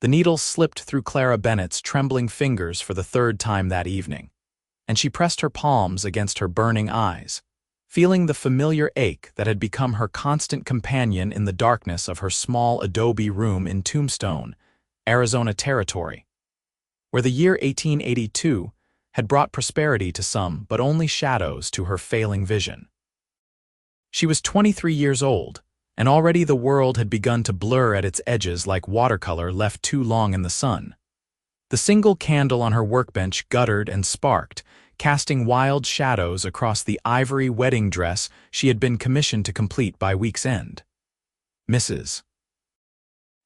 The needle slipped through Clara Bennett's trembling fingers for the third time that evening, and she pressed her palms against her burning eyes, feeling the familiar ache that had become her constant companion in the darkness of her small adobe room in Tombstone, Arizona Territory, where the year 1882 had brought prosperity to some but only shadows to her failing vision. She was 23 years old, and already the world had begun to blur at its edges like watercolor left too long in the sun. The single candle on her workbench guttered and sparked, casting wild shadows across the ivory wedding dress she had been commissioned to complete by week's end. Mrs.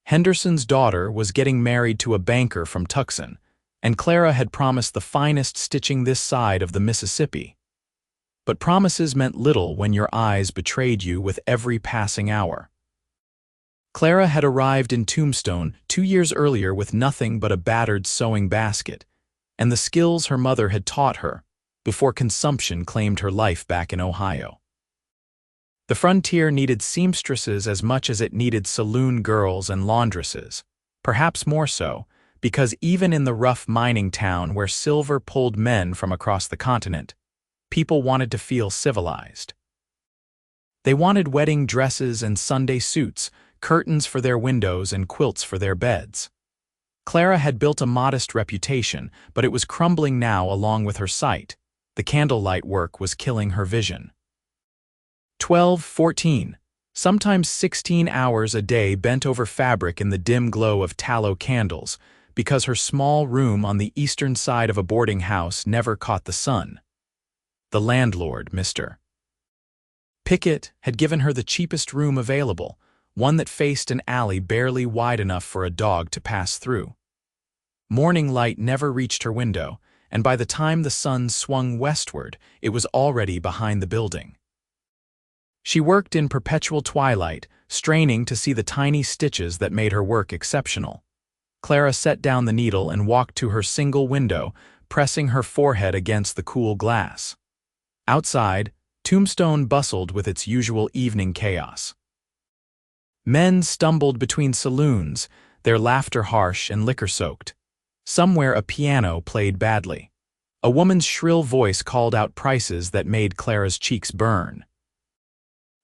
Henderson's daughter was getting married to a banker from Tucson, and Clara had promised the finest stitching this side of the Mississippi. But promises meant little when your eyes betrayed you with every passing hour. Clara had arrived in Tombstone 2 years earlier with nothing but a battered sewing basket, and the skills her mother had taught her before consumption claimed her life back in Ohio. The frontier needed seamstresses as much as it needed saloon girls and laundresses, perhaps more so, because even in the rough mining town where silver pulled men from across the continent, people wanted to feel civilized. They wanted wedding dresses and Sunday suits, curtains for their windows and quilts for their beds. Clara had built a modest reputation, but it was crumbling now along with her sight. The candlelight work was killing her vision. 12, 14, sometimes 16 hours a day bent over fabric in the dim glow of tallow candles, because her small room on the eastern side of a boarding house never caught the sun. The landlord, Mr. Pickett, had given her the cheapest room available, one that faced an alley barely wide enough for a dog to pass through. Morning light never reached her window, and by the time the sun swung westward, it was already behind the building. She worked in perpetual twilight, straining to see the tiny stitches that made her work exceptional. Clara set down the needle and walked to her single window, pressing her forehead against the cool glass. Outside, Tombstone bustled with its usual evening chaos. Men stumbled between saloons, their laughter harsh and liquor-soaked. Somewhere a piano played badly. A woman's shrill voice called out prices that made Clara's cheeks burn.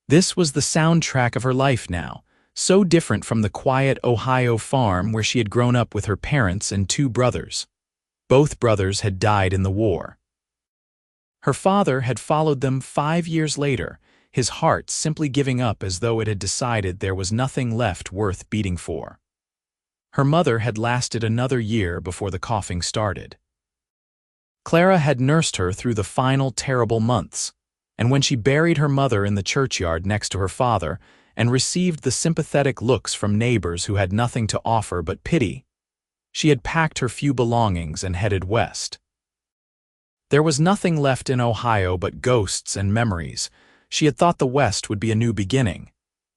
This was the soundtrack of her life now, so different from the quiet Ohio farm where she had grown up with her parents and 2 brothers. Both brothers had died in the war. Her father had followed them 5 years later, his heart simply giving up as though it had decided there was nothing left worth beating for. Her mother had lasted another year before the coughing started. Clara had nursed her through the final terrible months, and when she buried her mother in the churchyard next to her father and received the sympathetic looks from neighbors who had nothing to offer but pity, she had packed her few belongings and headed west. There was nothing left in Ohio but ghosts and memories. She had thought the West would be a new beginning.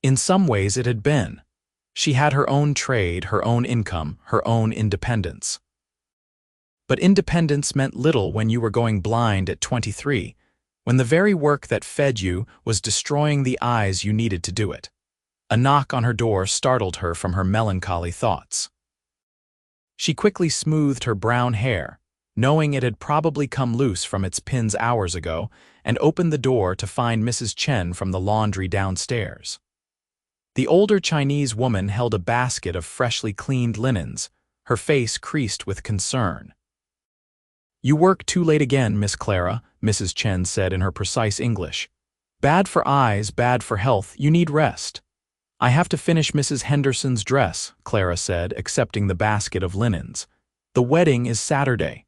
In some ways it had been. She had her own trade, her own income, her own independence. But independence meant little when you were going blind at 23, when the very work that fed you was destroying the eyes you needed to do it. A knock on her door startled her from her melancholy thoughts. She quickly smoothed her brown hair, knowing it had probably come loose from its pins hours ago, and opened the door to find Mrs. Chen from the laundry downstairs. The older Chinese woman held a basket of freshly cleaned linens, her face creased with concern. "You work too late again, Miss Clara," Mrs. Chen said in her precise English. "Bad for eyes, bad for health, you need rest." "I have to finish Mrs. Henderson's dress," Clara said, accepting the basket of linens. "The wedding is Saturday."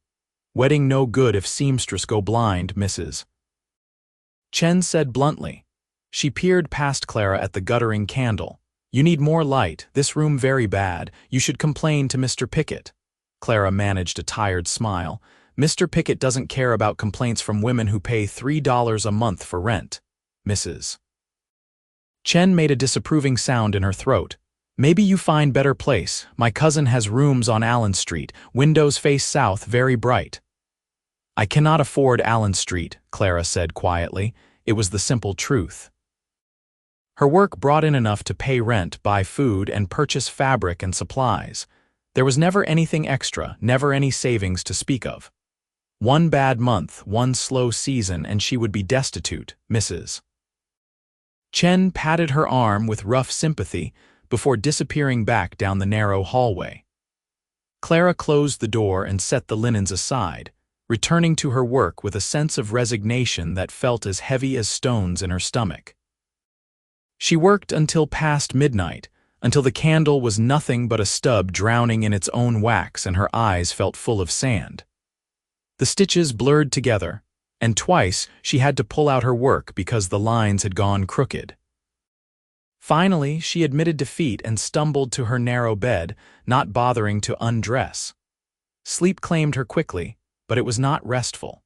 "Wedding no good if seamstress go blind, Mrs. Chen said bluntly. She peered past Clara at the guttering candle. "You need more light, this room very bad. You should complain to Mr. Pickett." Clara managed a tired smile. "Mr. Pickett doesn't care about complaints from women who pay $3 a month for rent, Mrs. Chen made a disapproving sound in her throat. "Maybe you find better place. My cousin has rooms on Allen Street. Windows face south, very bright." "I cannot afford Allen Street," Clara said quietly. It was the simple truth. Her work brought in enough to pay rent, buy food, and purchase fabric and supplies. There was never anything extra, never any savings to speak of. One bad month, one slow season, and she would be destitute, Mrs. Chen patted her arm with rough sympathy before disappearing back down the narrow hallway. Clara closed the door and set the linens aside, returning to her work with a sense of resignation that felt as heavy as stones in her stomach. She worked until past midnight, until the candle was nothing but a stub drowning in its own wax and her eyes felt full of sand. The stitches blurred together, and twice she had to pull out her work because the lines had gone crooked. Finally, she admitted defeat and stumbled to her narrow bed, not bothering to undress. Sleep claimed her quickly, but it was not restful.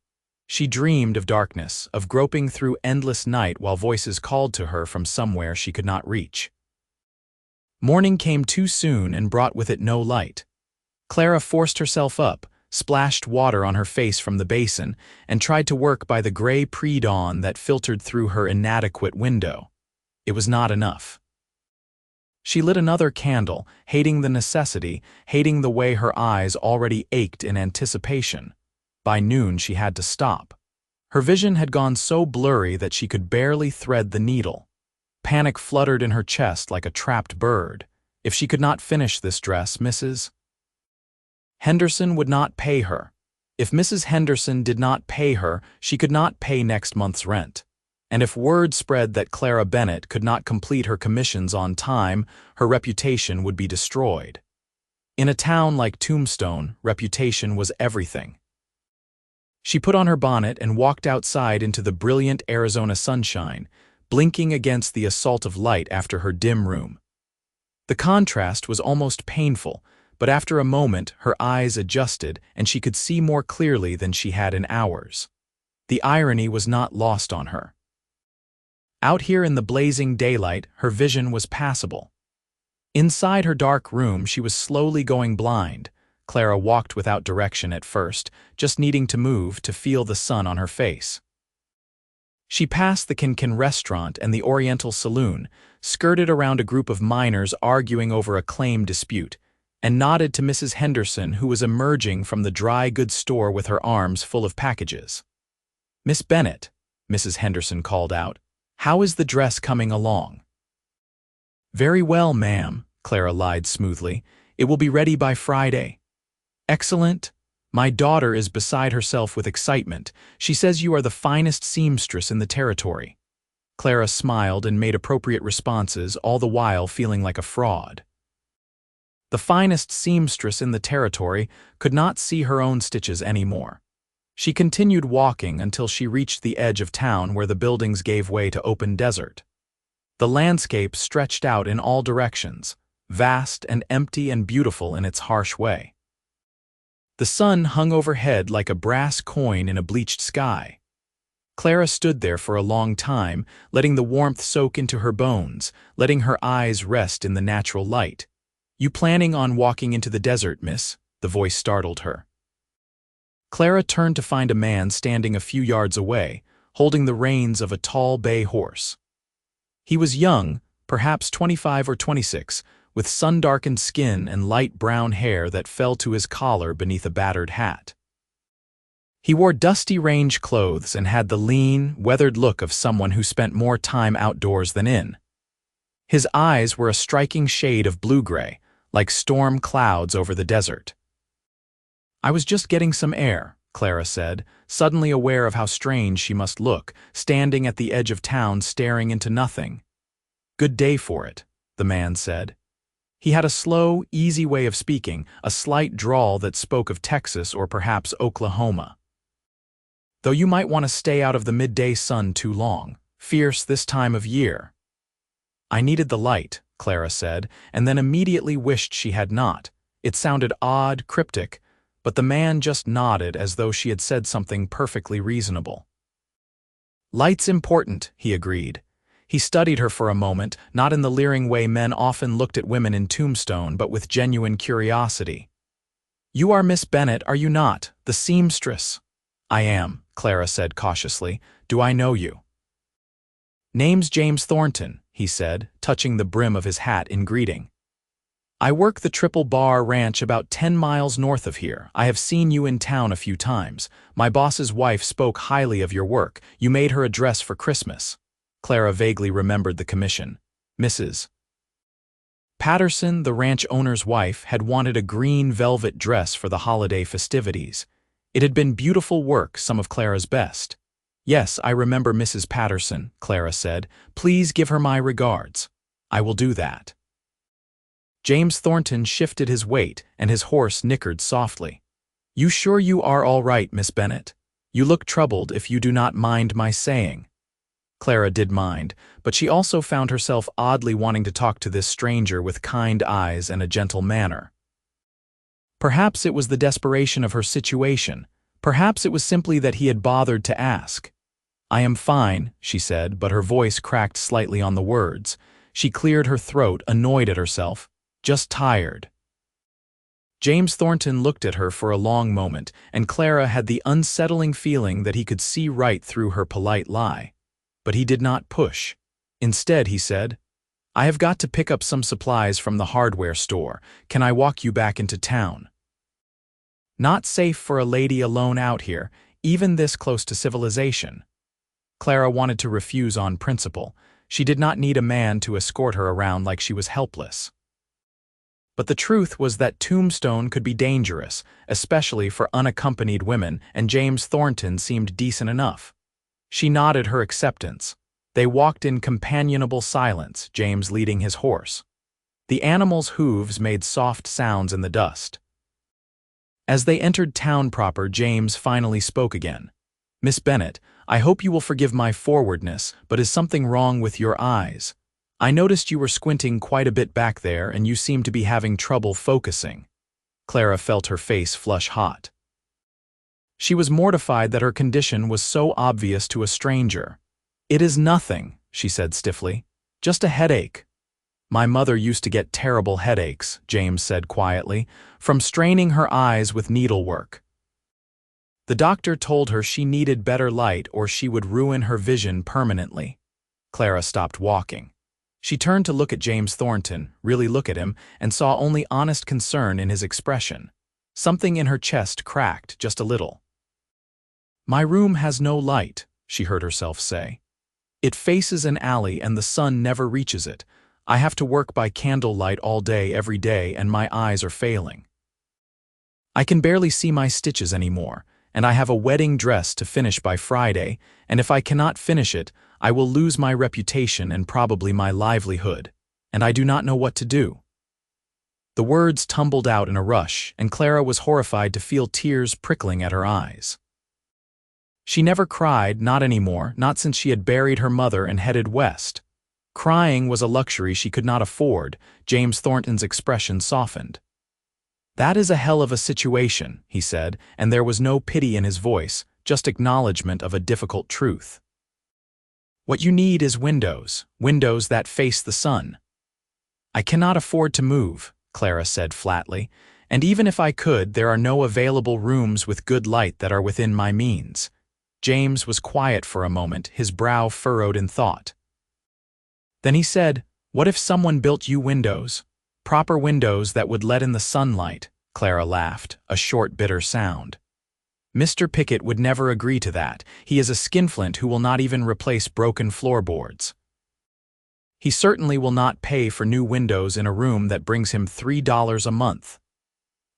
She dreamed of darkness, of groping through endless night while voices called to her from somewhere she could not reach. Morning came too soon and brought with it no light. Clara forced herself up, splashed water on her face from the basin, and tried to work by the gray pre-dawn that filtered through her inadequate window. It was not enough. She lit another candle, hating the necessity, hating the way her eyes already ached in anticipation. By noon she had to stop. Her vision had gone so blurry that she could barely thread the needle. Panic fluttered in her chest like a trapped bird. If she could not finish this dress, Mrs. Henderson would not pay her. If Mrs. Henderson did not pay her, she could not pay next month's rent. And if word spread that Clara Bennett could not complete her commissions on time, her reputation would be destroyed. In a town like Tombstone, reputation was everything. She put on her bonnet and walked outside into the brilliant Arizona sunshine, blinking against the assault of light after her dim room. The contrast was almost painful, but after a moment her eyes adjusted and she could see more clearly than she had in hours. The irony was not lost on her. Out here in the blazing daylight, her vision was passable. Inside her dark room, she was slowly going blind. Clara walked without direction at first, just needing to move to feel the sun on her face. She passed the Can restaurant and the Oriental Saloon, skirted around a group of miners arguing over a claim dispute, and nodded to Mrs. Henderson, who was emerging from the dry goods store with her arms full of packages. "Miss Bennett," Mrs. Henderson called out, "how is the dress coming along?" "Very well, ma'am," Clara lied smoothly. "It will be ready by Friday." "Excellent. My daughter is beside herself with excitement. She says you are the finest seamstress in the territory." Clara smiled and made appropriate responses, all the while feeling like a fraud. The finest seamstress in the territory could not see her own stitches anymore. She continued walking until she reached the edge of town where the buildings gave way to open desert. The landscape stretched out in all directions, vast and empty and beautiful in its harsh way. The sun hung overhead like a brass coin in a bleached sky. Clara stood there for a long time, letting the warmth soak into her bones, letting her eyes rest in the natural light. "You planning on walking into the desert, miss?" The voice startled her. Clara turned to find a man standing a few yards away, holding the reins of a tall bay horse. He was young, perhaps 25 or 26, with sun-darkened skin and light brown hair that fell to his collar beneath a battered hat. He wore dusty range clothes and had the lean, weathered look of someone who spent more time outdoors than in. His eyes were a striking shade of blue-gray, like storm clouds over the desert. "I was just getting some air," Clara said, suddenly aware of how strange she must look, standing at the edge of town staring into nothing. "Good day for it," the man said. He had a slow, easy way of speaking, a slight drawl that spoke of Texas or perhaps Oklahoma. "Though you might want to stay out of the midday sun too long. Fierce this time of year." "I needed the light," Clara said, and then immediately wished she had not. It sounded odd, cryptic, but the man just nodded as though she had said something perfectly reasonable. "Light's important," he agreed. He studied her for a moment, not in the leering way men often looked at women in Tombstone, but with genuine curiosity. "You are Miss Bennett, are you not, the seamstress?" "I am," Clara said cautiously. "Do I know you?" "Name's James Thornton," he said, touching the brim of his hat in greeting. I work the Triple Bar Ranch about 10 miles north of here. I have seen you in town a few times. My boss's wife spoke highly of your work. You made her a dress for Christmas. Clara vaguely remembered the commission. Mrs. Patterson, the ranch owner's wife, had wanted a green velvet dress for the holiday festivities. It had been beautiful work, some of Clara's best. Yes, I remember Mrs. Patterson, Clara said. Please give her my regards. I will do that. James Thornton shifted his weight, and his horse nickered softly. You sure you are all right, Miss Bennett? You look troubled, if you do not mind my saying. Clara did mind, but she also found herself oddly wanting to talk to this stranger with kind eyes and a gentle manner. Perhaps it was the desperation of her situation. Perhaps it was simply that he had bothered to ask. I am fine, she said, but her voice cracked slightly on the words. She cleared her throat, annoyed at herself. Just tired. James Thornton looked at her for a long moment, and Clara had the unsettling feeling that he could see right through her polite lie. But he did not push. Instead, he said, I have got to pick up some supplies from the hardware store. Can I walk you back into town? Not safe for a lady alone out here, even this close to civilization. Clara wanted to refuse on principle. She did not need a man to escort her around like she was helpless. But the truth was that Tombstone could be dangerous, especially for unaccompanied women, and James Thornton seemed decent enough. She nodded her acceptance. They walked in companionable silence, James leading his horse. The animal's hooves made soft sounds in the dust. As they entered town proper, James finally spoke again. Miss Bennett, I hope you will forgive my forwardness, but is something wrong with your eyes? I noticed you were squinting quite a bit back there, and you seem to be having trouble focusing. Clara felt her face flush hot. She was mortified that her condition was so obvious to a stranger. It is nothing, she said stiffly. Just a headache. My mother used to get terrible headaches, James said quietly, from straining her eyes with needlework. The doctor told her she needed better light or she would ruin her vision permanently. Clara stopped walking. She turned to look at James Thornton, really look at him, and saw only honest concern in his expression. Something in her chest cracked just a little. My room has no light, she heard herself say. It faces an alley and the sun never reaches it. I have to work by candlelight all day every day and my eyes are failing. I can barely see my stitches anymore, and I have a wedding dress to finish by Friday, and if I cannot finish it, I will lose my reputation and probably my livelihood, and I do not know what to do. The words tumbled out in a rush, and Clara was horrified to feel tears prickling at her eyes. She never cried, not anymore, not since she had buried her mother and headed west. Crying was a luxury she could not afford. James Thornton's expression softened. That is a hell of a situation, he said, and there was no pity in his voice, just acknowledgement of a difficult truth. What you need is windows that face the sun. I cannot afford to move, Clara said flatly, and even if I could, there are no available rooms with good light that are within my means. James was quiet for a moment, his brow furrowed in thought. Then he said, what if someone built you windows? Proper windows that would let in the sunlight, Clara laughed, a short bitter sound. Mr. Pickett would never agree to that. He is a skinflint who will not even replace broken floorboards. He certainly will not pay for new windows in a room that brings him $3 a month.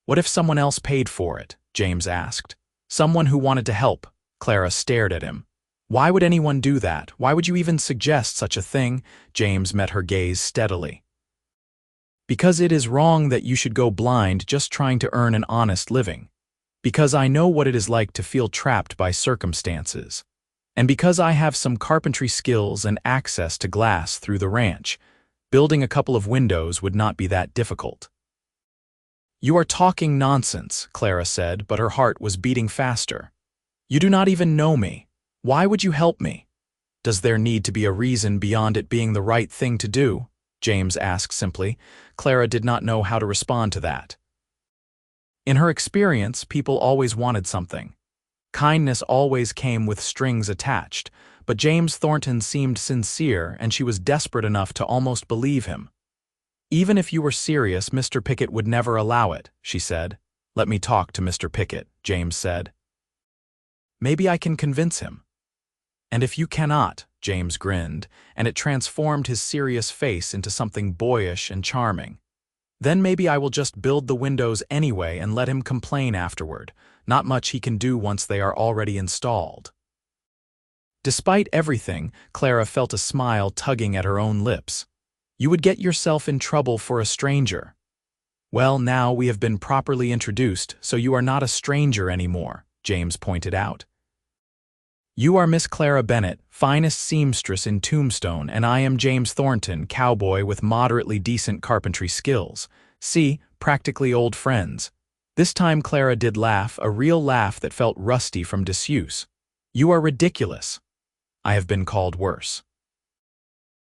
What if someone else paid for it? James asked. Someone who wanted to help. Clara stared at him. Why would anyone do that? Why would you even suggest such a thing? James met her gaze steadily. Because it is wrong that you should go blind just trying to earn an honest living. Because I know what it is like to feel trapped by circumstances. And because I have some carpentry skills and access to glass through the ranch, building a couple of windows would not be that difficult. You are talking nonsense, Clara said, but her heart was beating faster. You do not even know me. Why would you help me? Does there need to be a reason beyond it being the right thing to do? James asked simply. Clara did not know how to respond to that. In her experience, people always wanted something. Kindness always came with strings attached, but James Thornton seemed sincere and she was desperate enough to almost believe him. Even if you were serious, Mr. Pickett would never allow it, she said. Let me talk to Mr. Pickett, James said. Maybe I can convince him. And if you cannot, James grinned, and it transformed his serious face into something boyish and charming. Then maybe I will just build the windows anyway and let him complain afterward. Not much he can do once they are already installed. Despite everything, Clara felt a smile tugging at her own lips. You would get yourself in trouble for a stranger. Well, now we have been properly introduced, so you are not a stranger anymore, James pointed out. You are Miss Clara Bennett, finest seamstress in Tombstone, and I am James Thornton, cowboy with moderately decent carpentry skills. See, practically old friends. This time Clara did laugh, a real laugh that felt rusty from disuse. You are ridiculous. I have been called worse.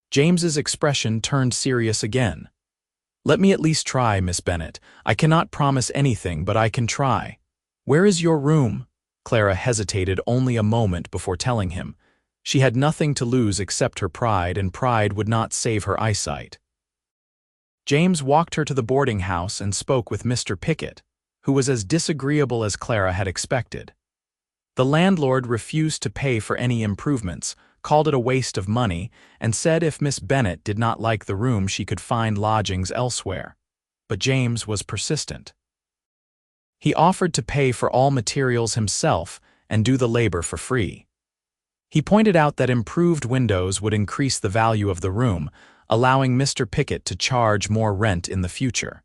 James's expression turned serious again. Let me at least try, Miss Bennett. I cannot promise anything, but I can try. Where is your room? Clara hesitated only a moment before telling him. She had nothing to lose except her pride, and pride would not save her eyesight. James walked her to the boarding house and spoke with Mr. Pickett, who was as disagreeable as Clara had expected. The landlord refused to pay for any improvements, called it a waste of money, and said if Miss Bennett did not like the room she could find lodgings elsewhere. But James was persistent. He offered to pay for all materials himself and do the labor for free. He pointed out that improved windows would increase the value of the room, allowing Mr. Pickett to charge more rent in the future.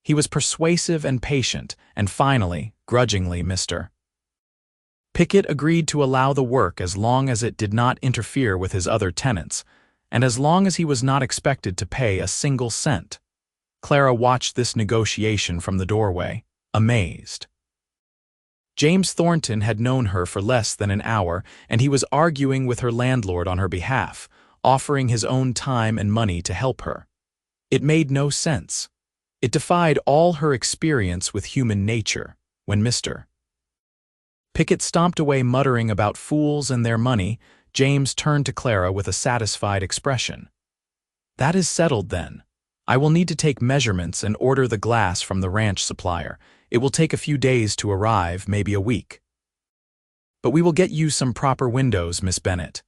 He was persuasive and patient, and finally, grudgingly, Mr. Pickett agreed to allow the work as long as it did not interfere with his other tenants, and as long as he was not expected to pay a single cent. Clara watched this negotiation from the doorway, amazed. James Thornton had known her for less than an hour, and he was arguing with her landlord on her behalf, offering his own time and money to help her. It made no sense. It defied all her experience with human nature, when Mr. Pickett stomped away muttering about fools and their money. James turned to Clara with a satisfied expression. That is settled then. I will need to take measurements and order the glass from the ranch supplier. It will take a few days to arrive, maybe a week. But we will get you some proper windows, Miss Bennett.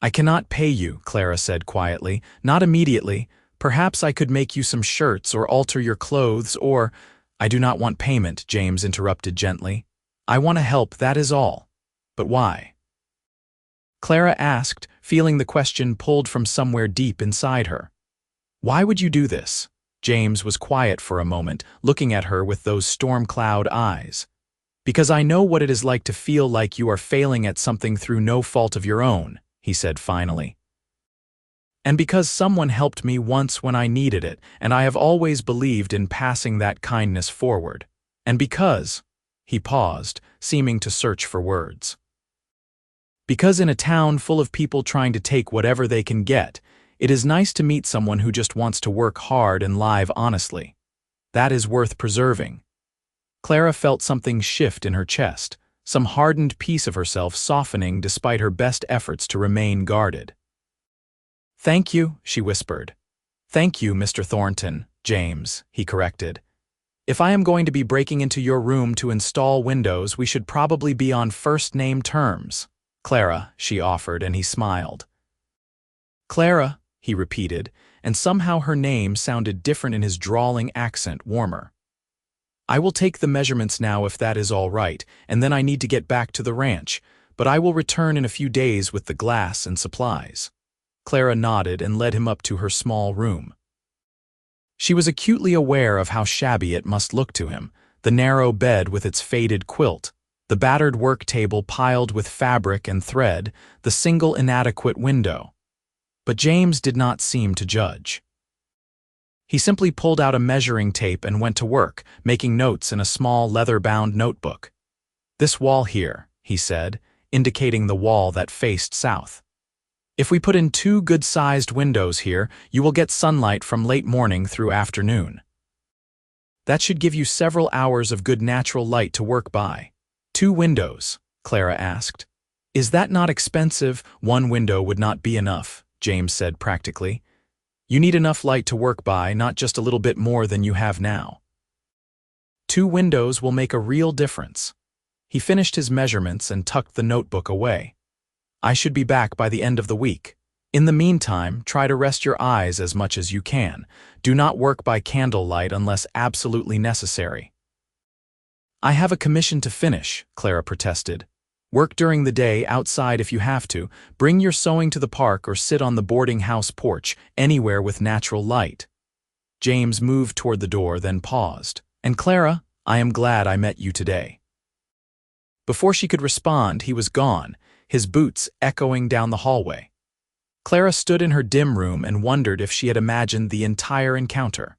I cannot pay you, Clara said quietly. Not immediately. Perhaps I could make you some shirts or alter your clothes or— I do not want payment, James interrupted gently. I want to help, that is all. But why? Clara asked, feeling the question pulled from somewhere deep inside her. Why would you do this? James was quiet for a moment, looking at her with those storm cloud eyes. Because I know what it is like to feel like you are failing at something through no fault of your own, he said finally. And because someone helped me once when I needed it, and I have always believed in passing that kindness forward. And because— he paused, seeming to search for words. Because in a town full of people trying to take whatever they can get, it is nice to meet someone who just wants to work hard and live honestly. That is worth preserving. Clara felt something shift in her chest, some hardened piece of herself softening despite her best efforts to remain guarded. Thank you, she whispered. Thank you, Mr. Thornton, James, he corrected. If I am going to be breaking into your room to install windows, we should probably be on first-name terms. Clara, she offered, and he smiled. Clara, he repeated, and somehow her name sounded different in his drawling accent, warmer. I will take the measurements now if that is all right, and then I need to get back to the ranch, but I will return in a few days with the glass and supplies. Clara nodded and led him up to her small room. She was acutely aware of how shabby it must look to him, the narrow bed with its faded quilt, the battered work table piled with fabric and thread, the single inadequate window. But James did not seem to judge. He simply pulled out a measuring tape and went to work, making notes in a small leather-bound notebook. This wall here, he said, indicating the wall that faced south. If we put in 2 good-sized windows here, you will get sunlight from late morning through afternoon. That should give you several hours of good natural light to work by. 2 windows, Clara asked. Is that not expensive? 1 window would not be enough, James said practically. You need enough light to work by, not just a little bit more than you have now. 2 windows will make a real difference. He finished his measurements and tucked the notebook away. I should be back by the end of the week. In the meantime, try to rest your eyes as much as you can. Do not work by candlelight unless absolutely necessary. I have a commission to finish, Clara protested. Work during the day outside if you have to. Bring your sewing to the park or sit on the boarding house porch, anywhere with natural light. James moved toward the door, then paused. And Clara, I am glad I met you today. Before she could respond, he was gone, his boots echoing down the hallway. Clara stood in her dim room and wondered if she had imagined the entire encounter.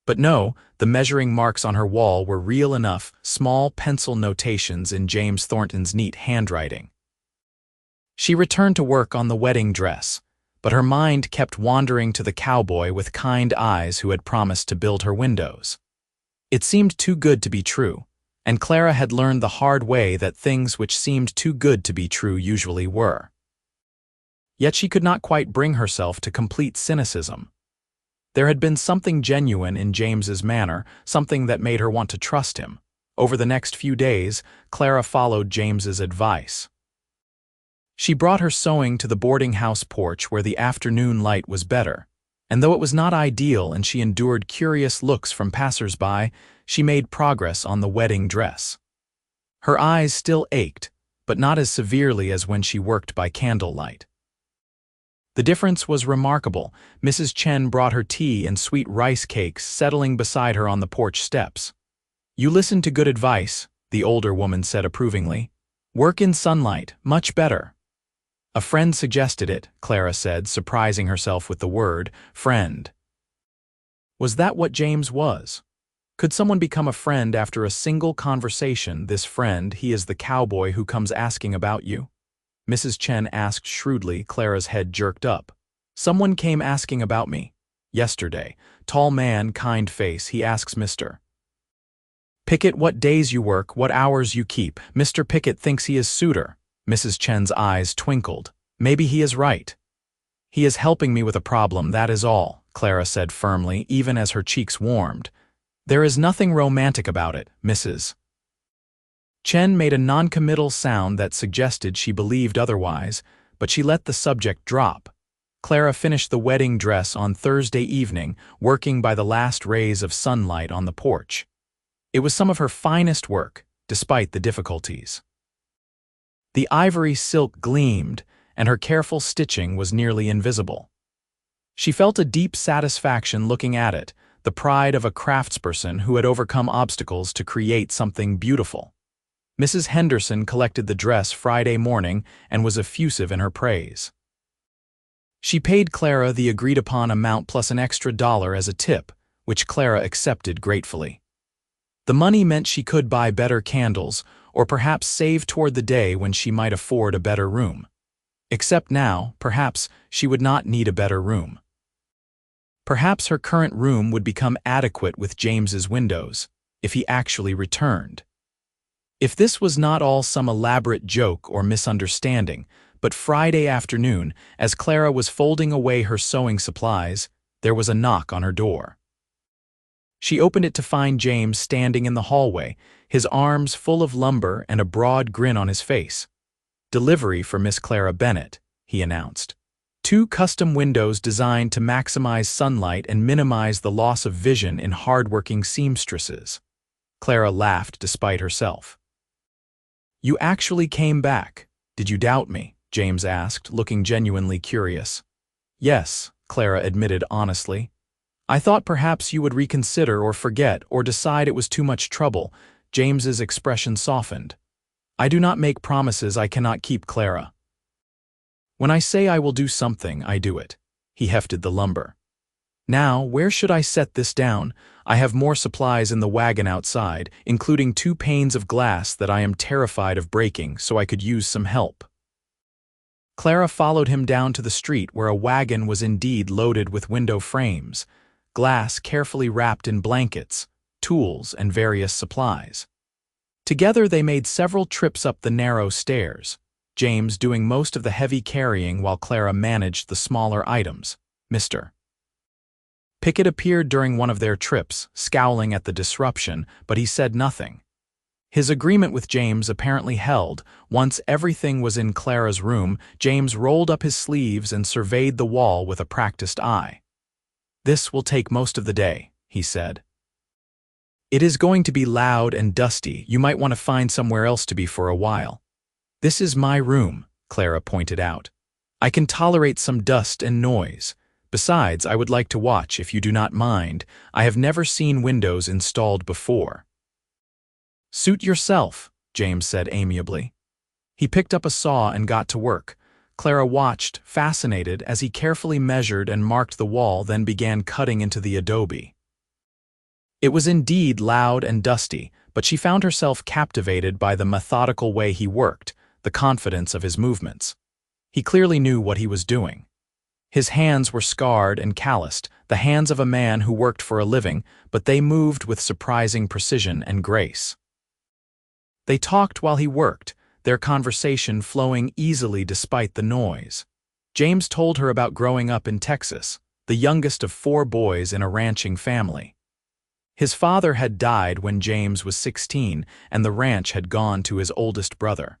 But no, the measuring marks on her wall were real enough, small pencil notations in James Thornton's neat handwriting. She returned to work on the wedding dress, but her mind kept wandering to the cowboy with kind eyes who had promised to build her windows. It seemed too good to be true, and Clara had learned the hard way that things which seemed too good to be true usually were. Yet she could not quite bring herself to complete cynicism. There had been something genuine in James's manner, something that made her want to trust him. Over the next few days, Clara followed James's advice. She brought her sewing to the boarding house porch where the afternoon light was better, and though it was not ideal and she endured curious looks from passers-by, she made progress on the wedding dress. Her eyes still ached, but not as severely as when she worked by candlelight. The difference was remarkable. Mrs. Chen brought her tea and sweet rice cakes, settling beside her on the porch steps. "You listened to good advice," the older woman said approvingly. "Work in sunlight, much better." "A friend suggested it," Clara said, surprising herself with the word, friend. Was that what James was? Could someone become a friend after a single conversation? This friend, he is the cowboy who comes asking about you? Mrs. Chen asked shrewdly. Clara's head jerked up. "Someone came asking about me. Yesterday. Tall man, kind face. He asks Mr. Pickett what days you work, what hours you keep. Mr. Pickett thinks he is suitor." Mrs. Chen's eyes twinkled. "Maybe he is right. He is helping me with a problem, that is all," Clara said firmly, even as her cheeks warmed. "There is nothing romantic about it, Mrs. Chen made a non-committal sound that suggested she believed otherwise, but she let the subject drop. Clara finished the wedding dress on Thursday evening, working by the last rays of sunlight on the porch. It was some of her finest work, despite the difficulties. The ivory silk gleamed, and her careful stitching was nearly invisible. She felt a deep satisfaction looking at it, the pride of a craftsperson who had overcome obstacles to create something beautiful. Mrs. Henderson collected the dress Friday morning and was effusive in her praise. She paid Clara the agreed-upon amount plus an extra $1 as a tip, which Clara accepted gratefully. The money meant she could buy better candles, or perhaps save toward the day when she might afford a better room. Except now, perhaps, she would not need a better room. Perhaps her current room would become adequate with James's windows, if he actually returned. If this was not all some elaborate joke or misunderstanding, but Friday afternoon, as Clara was folding away her sewing supplies, there was a knock on her door. She opened it to find James standing in the hallway, his arms full of lumber and a broad grin on his face. "Delivery for Miss Clara Bennett," he announced. "2 custom windows designed to maximize sunlight and minimize the loss of vision in hard-working seamstresses." Clara laughed despite herself. "You actually came back. Did you doubt me?" James asked, looking genuinely curious. "Yes," Clara admitted honestly. "I thought perhaps you would reconsider or forget or decide it was too much trouble." James's expression softened. "I do not make promises I cannot keep, Clara. When I say I will do something, I do it." He hefted the lumber. "Now, where should I set this down? I have more supplies in the wagon outside, including 2 panes of glass that I am terrified of breaking, so I could use some help." Clara followed him down to the street where a wagon was indeed loaded with window frames, glass carefully wrapped in blankets, tools, and various supplies. Together they made several trips up the narrow stairs, James doing most of the heavy carrying while Clara managed the smaller items. Mr. Pickett appeared during one of their trips, scowling at the disruption, but he said nothing. His agreement with James apparently held. Once everything was in Clara's room, James rolled up his sleeves and surveyed the wall with a practiced eye. "This will take most of the day," he said. "It is going to be loud and dusty. You might want to find somewhere else to be for a while." "This is my room," Clara pointed out. "I can tolerate some dust and noise. Besides, I would like to watch, if you do not mind. I have never seen windows installed before." "Suit yourself," James said amiably. He picked up a saw and got to work. Clara watched, fascinated, as he carefully measured and marked the wall, then began cutting into the adobe. It was indeed loud and dusty, but she found herself captivated by the methodical way he worked, the confidence of his movements. He clearly knew what he was doing. His hands were scarred and calloused, the hands of a man who worked for a living, but they moved with surprising precision and grace. They talked while he worked, their conversation flowing easily despite the noise. James told her about growing up in Texas, the youngest of 4 boys in a ranching family. His father had died when James was 16, and the ranch had gone to his oldest brother.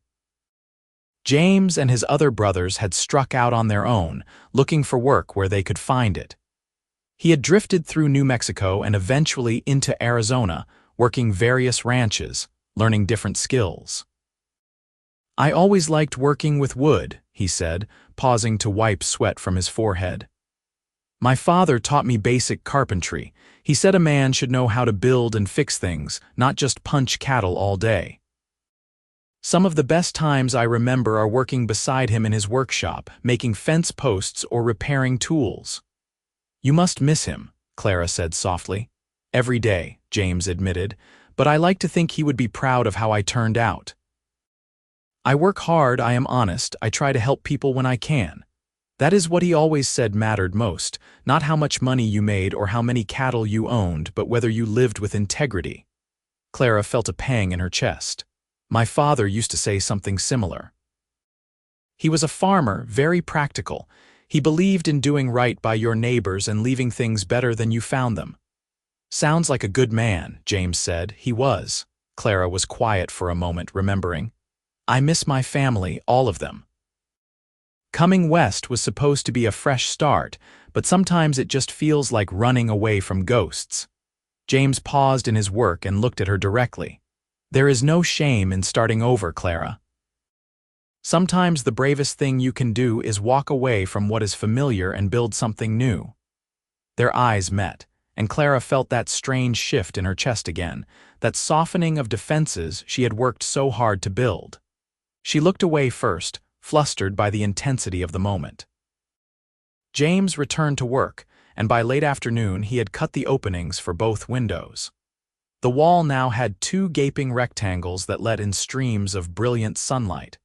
James and his other brothers had struck out on their own, looking for work where they could find it. He had drifted through New Mexico and eventually into Arizona, working various ranches, learning different skills. "I always liked working with wood," he said, pausing to wipe sweat from his forehead. "My father taught me basic carpentry. He said a man should know how to build and fix things, not just punch cattle all day." "Some of the best times I remember are working beside him in his workshop, making fence posts or repairing tools." "You must miss him," Clara said softly. "Every day," James admitted, "but I like to think he would be proud of how I turned out." "I work hard, I am honest, I try to help people when I can." That is what he always said mattered most, not how much money you made or how many cattle you owned, but whether you lived with integrity. Clara felt a pang in her chest. My father used to say something similar. He was a farmer, very practical. He believed in doing right by your neighbors and leaving things better than you found them. "Sounds like a good man," James said. "He was." Clara was quiet for a moment, remembering. "I miss my family, all of them." Coming west was supposed to be a fresh start, but sometimes it just feels like running away from ghosts. James paused in his work and looked at her directly. "There is no shame in starting over, Clara. Sometimes the bravest thing you can do is walk away from what is familiar and build something new." Their eyes met, and Clara felt that strange shift in her chest again, that softening of defenses she had worked so hard to build. She looked away first, flustered by the intensity of the moment. James returned to work, and by late afternoon he had cut the openings for both windows. The wall now had 2 gaping rectangles that let in streams of brilliant sunlight.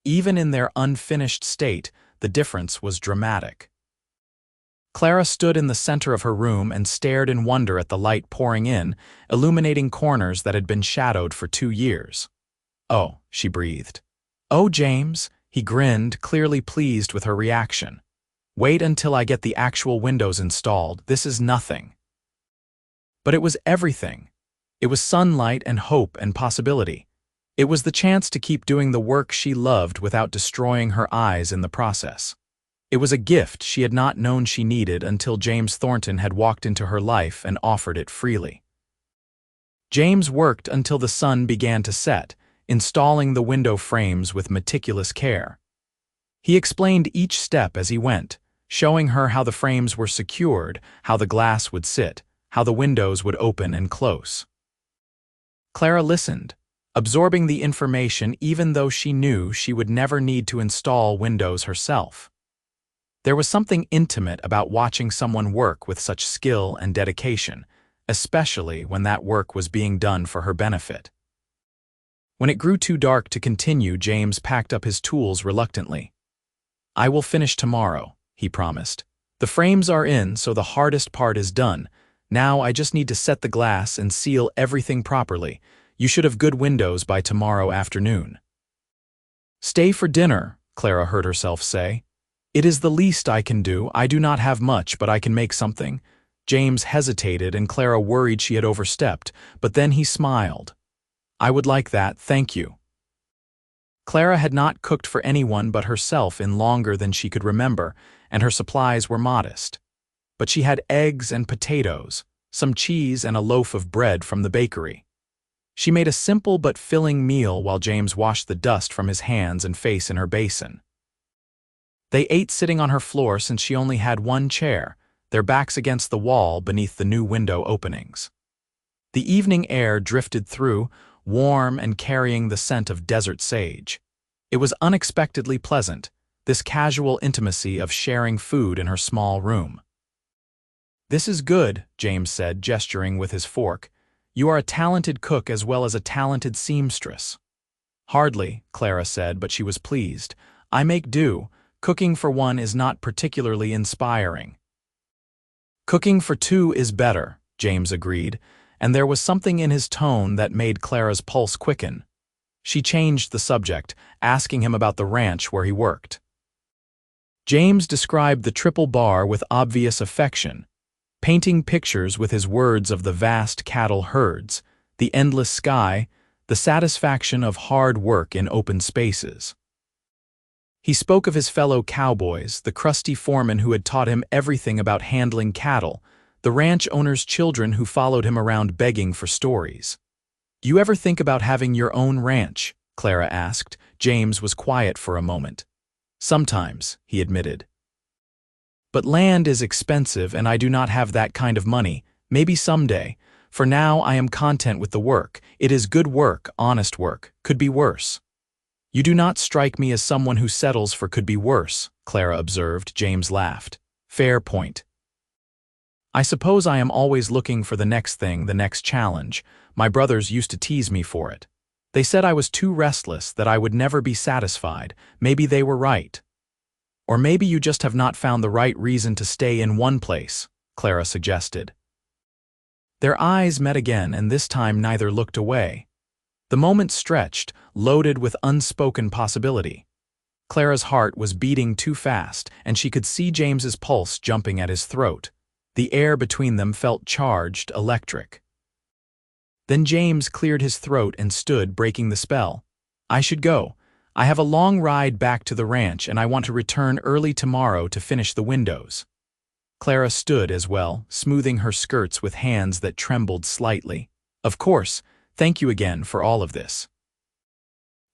Even in their unfinished state, the difference was dramatic. Clara stood in the center of her room and stared in wonder at the light pouring in, illuminating corners that had been shadowed for 2 years. "Oh," she breathed. "Oh, James," he grinned, clearly pleased with her reaction. "Wait until I get the actual windows installed. This is nothing." But it was everything. It was sunlight and hope and possibility. It was the chance to keep doing the work she loved without destroying her eyes in the process. It was a gift she had not known she needed until James Thornton had walked into her life and offered it freely. James worked until the sun began to set, installing the window frames with meticulous care. He explained each step as he went, showing her how the frames were secured, how the glass would sit, how the windows would open and close. Clara listened, absorbing the information even though she knew she would never need to install windows herself. There was something intimate about watching someone work with such skill and dedication, especially when that work was being done for her benefit. When it grew too dark to continue, James packed up his tools reluctantly. "I will finish tomorrow," he promised. "The frames are in, so the hardest part is done. Now I just need to set the glass and seal everything properly. You should have good windows by tomorrow afternoon." "Stay for dinner," Clara heard herself say. "It is the least I can do. I do not have much, but I can make something." James hesitated and Clara worried she had overstepped, but then he smiled. "I would like that, thank you." Clara had not cooked for anyone but herself in longer than she could remember, and her supplies were modest. But she had eggs and potatoes, some cheese and a loaf of bread from the bakery. She made a simple but filling meal while James washed the dust from his hands and face in her basin. They ate sitting on her floor since she only had one chair, their backs against the wall beneath the new window openings. The evening air drifted through, warm and carrying the scent of desert sage. It was unexpectedly pleasant, this casual intimacy of sharing food in her small room. "This is good," James said, gesturing with his fork. "You are a talented cook as well as a talented seamstress." "Hardly," Clara said, but she was pleased. "I make do. Cooking for one is not particularly inspiring." "Cooking for two is better," James agreed, and there was something in his tone that made Clara's pulse quicken. She changed the subject, asking him about the ranch where he worked. James described the triple bar with obvious affection, painting pictures with his words of the vast cattle herds, the endless sky, the satisfaction of hard work in open spaces. He spoke of his fellow cowboys, the crusty foreman who had taught him everything about handling cattle, the ranch owner's children who followed him around begging for stories. "You ever think about having your own ranch?" Clara asked. James was quiet for a moment. "Sometimes," he admitted. "But land is expensive and I do not have that kind of money. Maybe someday. For now I am content with the work. It is good work, honest work. Could be worse." "You do not strike me as someone who settles for could be worse," Clara observed. James laughed. "Fair point. I suppose I am always looking for the next thing, the next challenge. My brothers used to tease me for it. They said I was too restless, that I would never be satisfied. Maybe they were right. Or maybe you just have not found the right reason to stay in one place," Clara suggested. Their eyes met again, and this time neither looked away. The moment stretched, loaded with unspoken possibility. Clara's heart was beating too fast, and she could see James's pulse jumping at his throat. The air between them felt charged, electric. Then James cleared his throat and stood, breaking the spell. "I should go. I have a long ride back to the ranch, and I want to return early tomorrow to finish the windows." Clara stood as well, smoothing her skirts with hands that trembled slightly. "Of course. Thank you again for all of this."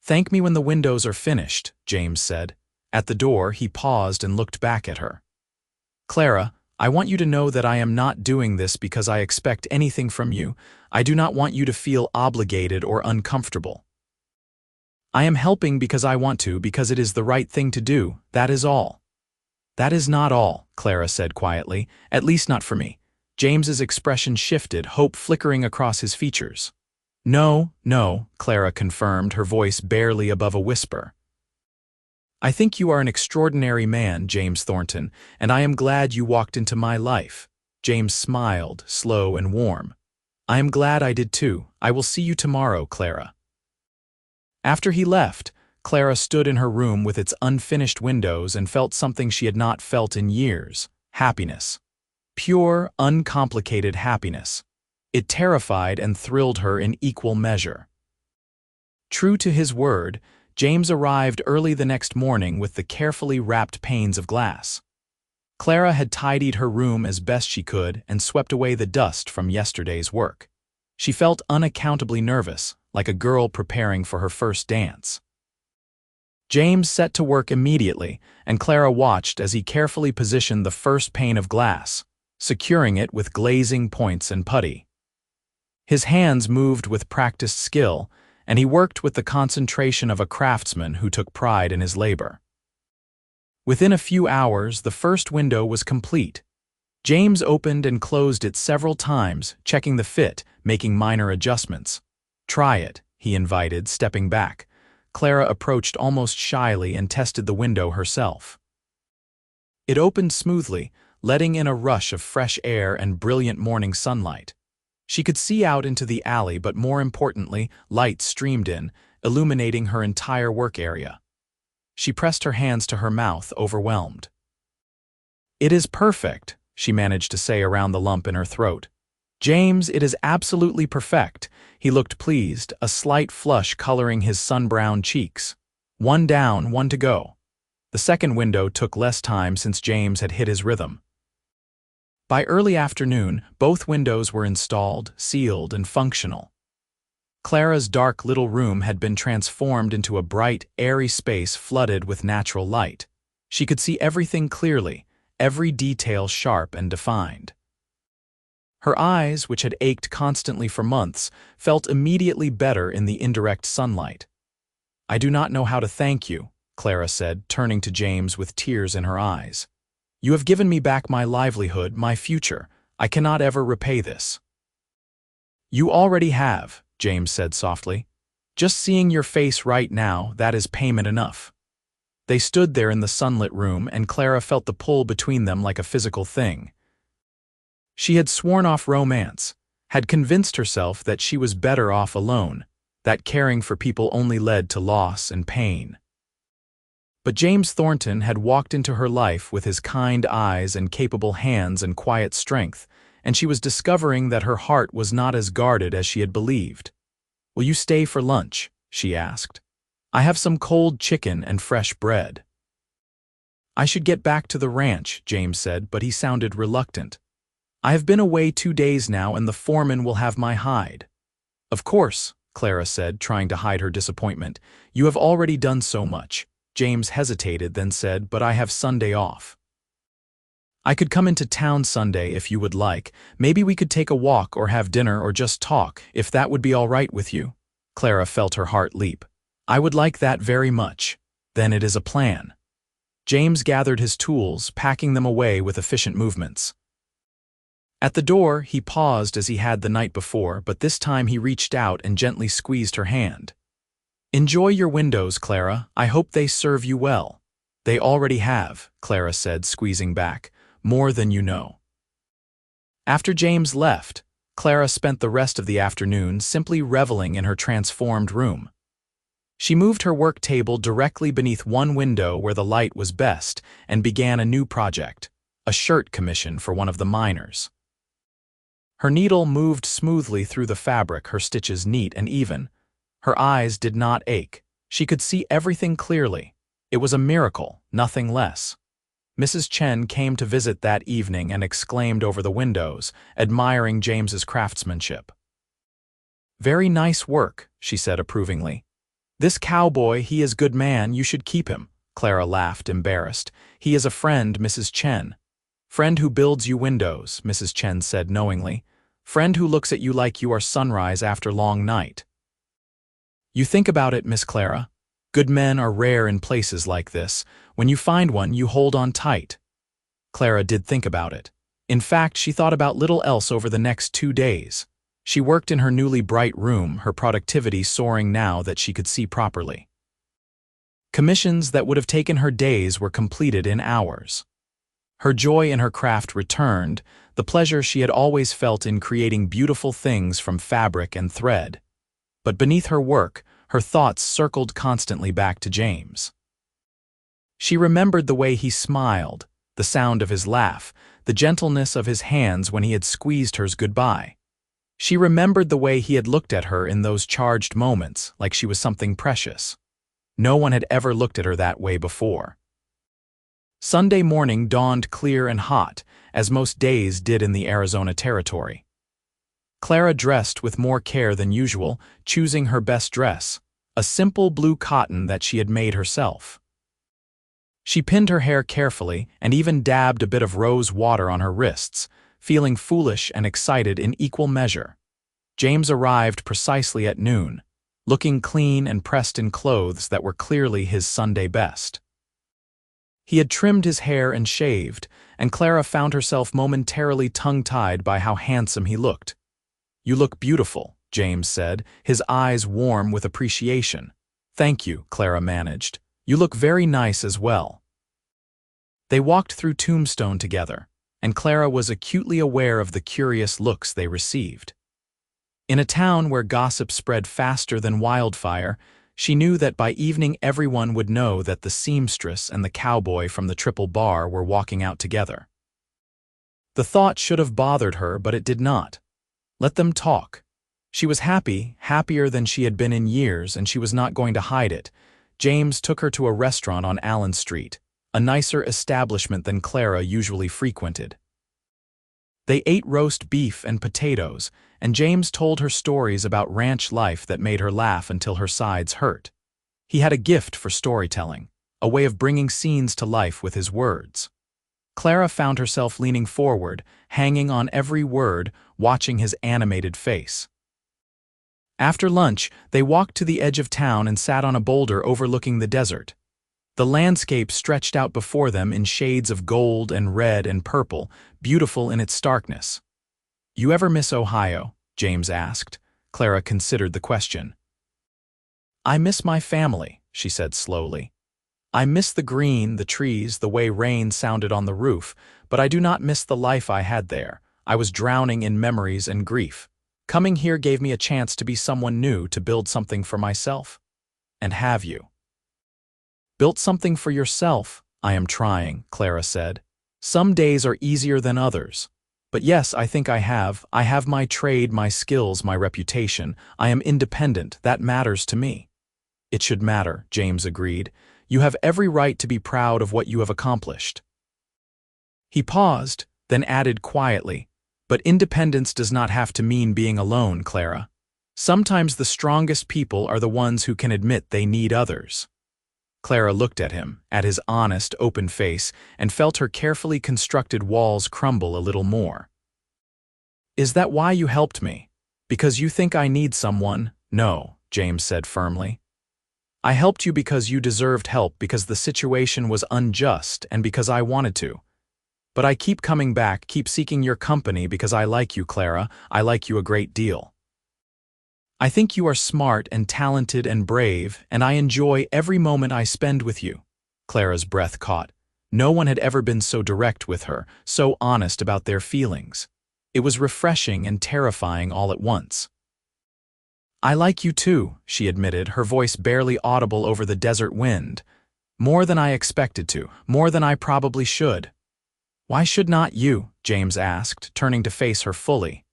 "Thank me when the windows are finished," James said. At the door, he paused and looked back at her. "Clara, I want you to know that I am not doing this because I expect anything from you. I do not want you to feel obligated or uncomfortable. I am helping because I want to, because it is the right thing to do, that is all." "That is not all," Clara said quietly, "at least not for me." James's expression shifted, hope flickering across his features. "No, no," Clara confirmed, her voice barely above a whisper. "I think you are an extraordinary man, James Thornton, and I am glad you walked into my life." James smiled, slow and warm. "I am glad I did too. I will see you tomorrow, Clara." After he left, Clara stood in her room with its unfinished windows and felt something she had not felt in years: happiness. Pure, uncomplicated happiness. It terrified and thrilled her in equal measure. True to his word, James arrived early the next morning with the carefully wrapped panes of glass. Clara had tidied her room as best she could and swept away the dust from yesterday's work. She felt unaccountably nervous, like a girl preparing for her first dance. James set to work immediately, and Clara watched as he carefully positioned the first pane of glass, securing it with glazing points and putty. His hands moved with practiced skill, and he worked with the concentration of a craftsman who took pride in his labor. Within a few hours, the first window was complete. James opened and closed it several times, checking the fit, making minor adjustments. "Try it," he invited, stepping back. Clara approached almost shyly and tested the window herself. It opened smoothly, letting in a rush of fresh air and brilliant morning sunlight. She could see out into the alley, but more importantly, light streamed in, illuminating her entire work area. She pressed her hands to her mouth, overwhelmed. "It is perfect," she managed to say around the lump in her throat. "James, it is absolutely perfect." He looked pleased, a slight flush coloring his sun-browned cheeks. One down, one to go. The second window took less time since James had hit his rhythm. By early afternoon, both windows were installed, sealed, and functional. Clara's dark little room had been transformed into a bright, airy space flooded with natural light. She could see everything clearly, every detail sharp and defined. Her eyes, which had ached constantly for months, felt immediately better in the indirect sunlight. "I do not know how to thank you," Clara said, turning to James with tears in her eyes. "You have given me back my livelihood, my future. I cannot ever repay this." "You already have," James said softly. "Just seeing your face right now, that is payment enough." They stood there in the sunlit room, and Clara felt the pull between them like a physical thing. She had sworn off romance, had convinced herself that she was better off alone, that caring for people only led to loss and pain. But James Thornton had walked into her life with his kind eyes and capable hands and quiet strength, and she was discovering that her heart was not as guarded as she had believed. "Will you stay for lunch?" she asked. "I have some cold chicken and fresh bread." "I should get back to the ranch," James said, but he sounded reluctant. "I have been away 2 days now, and the foreman will have my hide." "Of course," Clara said, trying to hide her disappointment. "You have already done so much." James hesitated, then said, "But I have Sunday off." "I could come into town Sunday if you would like. Maybe we could take a walk or have dinner or just talk, if that would be all right with you." Clara felt her heart leap. "I would like that very much. Then it is a plan." James gathered his tools, packing them away with efficient movements. At the door, he paused as he had the night before, but this time he reached out and gently squeezed her hand. "Enjoy your windows, Clara. I hope they serve you well." "They already have," Clara said, squeezing back. "More than you know." After James left, Clara spent the rest of the afternoon simply reveling in her transformed room. She moved her work table directly beneath one window where the light was best and began a new project, a shirt commission for one of the miners. Her needle moved smoothly through the fabric, her stitches neat and even. Her eyes did not ache. She could see everything clearly. It was a miracle, nothing less. Mrs. Chen came to visit that evening and exclaimed over the windows, admiring James's craftsmanship. "Very nice work," she said approvingly. "This cowboy, he is good man, you should keep him." Clara laughed, embarrassed. "He is a friend, Mrs. Chen." "Friend who builds you windows," Mrs. Chen said knowingly. "Friend who looks at you like you are sunrise after long night." "You think about it, Miss Clara. Good men are rare in places like this. When you find one, you hold on tight." Clara did think about it. In fact, she thought about little else over the next 2 days. She worked in her newly bright room, her productivity soaring now that she could see properly. Commissions that would have taken her days were completed in hours. Her joy in her craft returned, the pleasure she had always felt in creating beautiful things from fabric and thread. But beneath her work, her thoughts circled constantly back to James. She remembered the way he smiled, the sound of his laugh, the gentleness of his hands when he had squeezed hers goodbye. She remembered the way he had looked at her in those charged moments, like she was something precious. No one had ever looked at her that way before. Sunday morning dawned clear and hot, as most days did in the Arizona territory. Clara dressed with more care than usual, choosing her best dress, a simple blue cotton that she had made herself. She pinned her hair carefully and even dabbed a bit of rose water on her wrists, feeling foolish and excited in equal measure. James arrived precisely at noon, looking clean and pressed in clothes that were clearly his Sunday best. He had trimmed his hair and shaved, and Clara found herself momentarily tongue-tied by how handsome he looked. "You look beautiful," James said, his eyes warm with appreciation. "Thank you," Clara managed. "You look very nice as well." They walked through Tombstone together, and Clara was acutely aware of the curious looks they received. In a town where gossip spread faster than wildfire, she knew that by evening everyone would know that the seamstress and the cowboy from the Triple Bar were walking out together. The thought should have bothered her, but it did not. Let them talk. She was happy, happier than she had been in years, and she was not going to hide it. James took her to a restaurant on Allen Street, a nicer establishment than Clara usually frequented. They ate roast beef and potatoes, and James told her stories about ranch life that made her laugh until her sides hurt. He had a gift for storytelling, a way of bringing scenes to life with his words. Clara found herself leaning forward, hanging on every word, watching his animated face. After lunch, they walked to the edge of town and sat on a boulder overlooking the desert. The landscape stretched out before them in shades of gold and red and purple, beautiful in its starkness. "You ever miss Ohio?" James asked. Clara considered the question. "I miss my family," she said slowly. "I miss the green, the trees, the way rain sounded on the roof, but I do not miss the life I had there. I was drowning in memories and grief. Coming here gave me a chance to be someone new, to build something for myself." "And have you?" "Built something for yourself?" "I am trying," Clara said. "Some days are easier than others. But yes, I think I have. I have my trade, my skills, my reputation. I am independent. That matters to me." "It should matter," James agreed. "You have every right to be proud of what you have accomplished." He paused, then added quietly, "But independence does not have to mean being alone, Clara. Sometimes the strongest people are the ones who can admit they need others." Clara looked at him, at his honest, open face, and felt her carefully constructed walls crumble a little more. "Is that why you helped me? Because you think I need someone?" "No," James said firmly. "I helped you because you deserved help, because the situation was unjust, and because I wanted to. But I keep coming back, keep seeking your company because I like you, Clara. I like you a great deal. I think you are smart and talented and brave, and I enjoy every moment I spend with you." Clara's breath caught. No one had ever been so direct with her, so honest about their feelings. It was refreshing and terrifying all at once. "I like you too," she admitted, her voice barely audible over the desert wind. "More than I expected to, more than I probably should." "Why should not you?" James asked, turning to face her fully.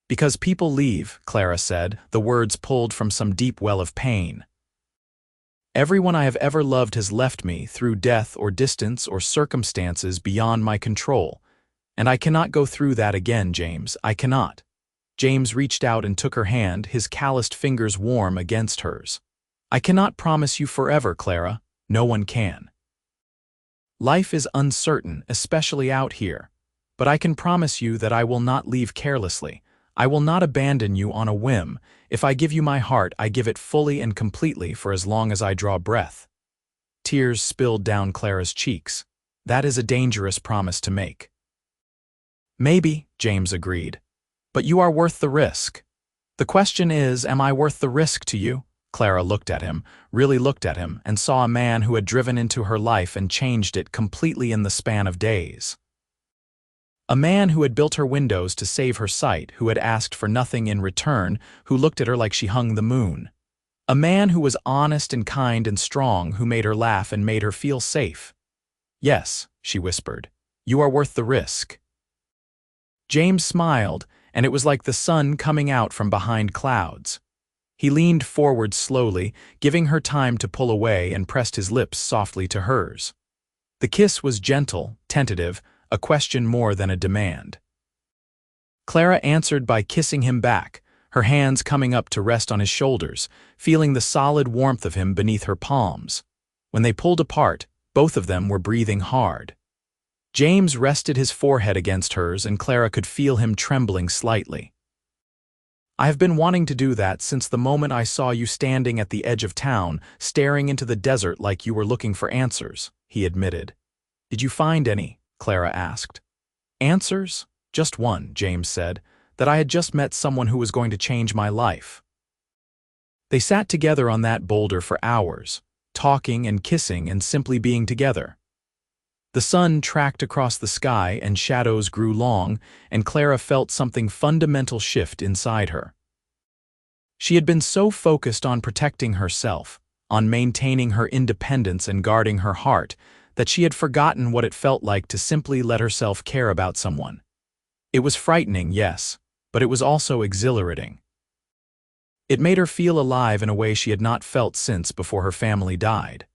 "Because people leave," Clara said, the words pulled from some deep well of pain. "Everyone I have ever loved has left me through death or distance or circumstances beyond my control. And I cannot go through that again, James. I cannot." James reached out and took her hand, his calloused fingers warm against hers. "I cannot promise you forever, Clara. No one can. Life is uncertain, especially out here. But I can promise you that I will not leave carelessly. I will not abandon you on a whim. If I give you my heart, I give it fully and completely for as long as I draw breath." Tears spilled down Clara's cheeks. That is a dangerous promise to make. "Maybe," James agreed. "But you are worth the risk. The question is, am I worth the risk to you?" Clara looked at him, really looked at him, and saw a man who had driven into her life and changed it completely in the span of days. A man who had built her windows to save her sight, who had asked for nothing in return, who looked at her like she hung the moon. A man who was honest and kind and strong, who made her laugh and made her feel safe. "Yes," she whispered, "you are worth the risk." James smiled, and it was like the sun coming out from behind clouds. He leaned forward slowly, giving her time to pull away, and pressed his lips softly to hers. The kiss was gentle, tentative, a question more than a demand. Clara answered by kissing him back, her hands coming up to rest on his shoulders, feeling the solid warmth of him beneath her palms. When they pulled apart, both of them were breathing hard. James rested his forehead against hers, and Clara could feel him trembling slightly. "I have been wanting to do that since the moment I saw you standing at the edge of town, staring into the desert like you were looking for answers," he admitted. "Did you find any?" Clara asked. "Answers? Just one," James said, "that I had just met someone who was going to change my life." They sat together on that boulder for hours, talking and kissing and simply being together. The sun tracked across the sky and shadows grew long, and Clara felt something fundamental shift inside her. She had been so focused on protecting herself, on maintaining her independence and guarding her heart, that she had forgotten what it felt like to simply let herself care about someone. It was frightening, yes, but it was also exhilarating. It made her feel alive in a way she had not felt since before her family died.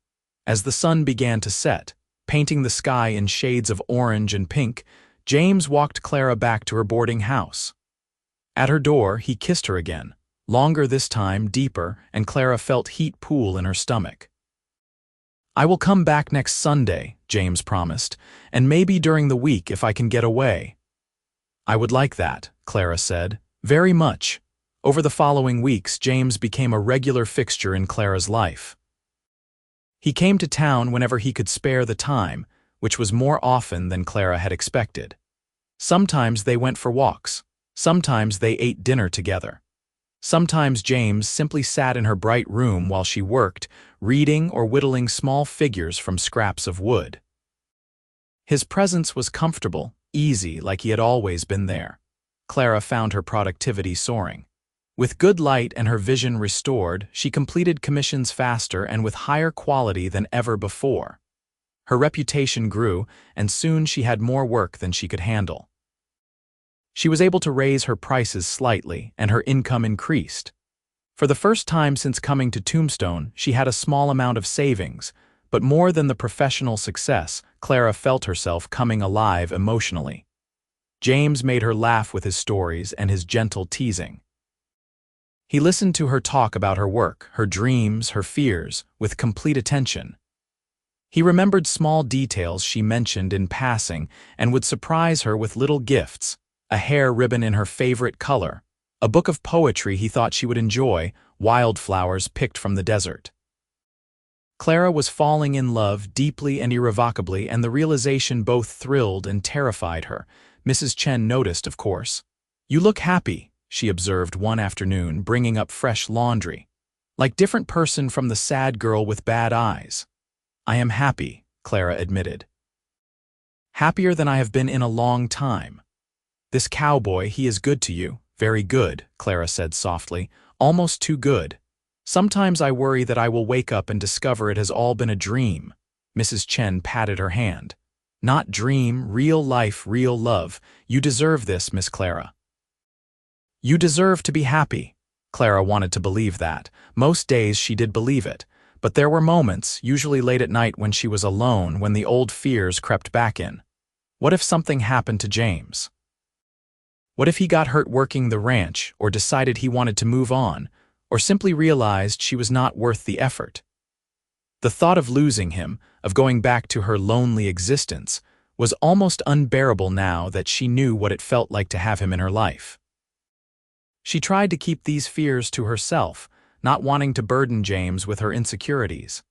As the sun began to set, painting the sky in shades of orange and pink, James walked Clara back to her boarding house. At her door, he kissed her again, longer this time, deeper, and Clara felt heat pool in her stomach. "I will come back next Sunday," James promised, "and maybe during the week if I can get away." "I would like that," Clara said, "very much." Over the following weeks, James became a regular fixture in Clara's life. He came to town whenever he could spare the time, which was more often than Clara had expected. Sometimes they went for walks. Sometimes they ate dinner together. Sometimes James simply sat in her bright room while she worked, reading or whittling small figures from scraps of wood. His presence was comfortable, easy, like he had always been there. Clara found her productivity soaring. With good light and her vision restored, she completed commissions faster and with higher quality than ever before. Her reputation grew, and soon she had more work than she could handle. She was able to raise her prices slightly, and her income increased. For the first time since coming to Tombstone, she had a small amount of savings, but more than the professional success, Clara felt herself coming alive emotionally. James made her laugh with his stories and his gentle teasing. He listened to her talk about her work, her dreams, her fears, with complete attention. He remembered small details she mentioned in passing and would surprise her with little gifts, a hair ribbon in her favorite color, a book of poetry he thought she would enjoy, wildflowers picked from the desert. Clara was falling in love deeply and irrevocably, and the realization both thrilled and terrified her. Mrs. Chen noticed, of course. "You look happy," she observed one afternoon, bringing up fresh laundry. "Like different person from the sad girl with bad eyes." "I am happy," Clara admitted. "Happier than I have been in a long time." "This cowboy, he is good to you." "Very good," Clara said softly, "almost too good. Sometimes I worry that I will wake up and discover it has all been a dream." Mrs. Chen patted her hand. "Not dream, real life, real love. You deserve this, Miss Clara. You deserve to be happy." Clara wanted to believe that. Most days she did believe it, but there were moments, usually late at night when she was alone, when the old fears crept back in. What if something happened to James? What if he got hurt working the ranch, or decided he wanted to move on, or simply realized she was not worth the effort? The thought of losing him, of going back to her lonely existence, was almost unbearable now that she knew what it felt like to have him in her life. She tried to keep these fears to herself, not wanting to burden James with her insecurities.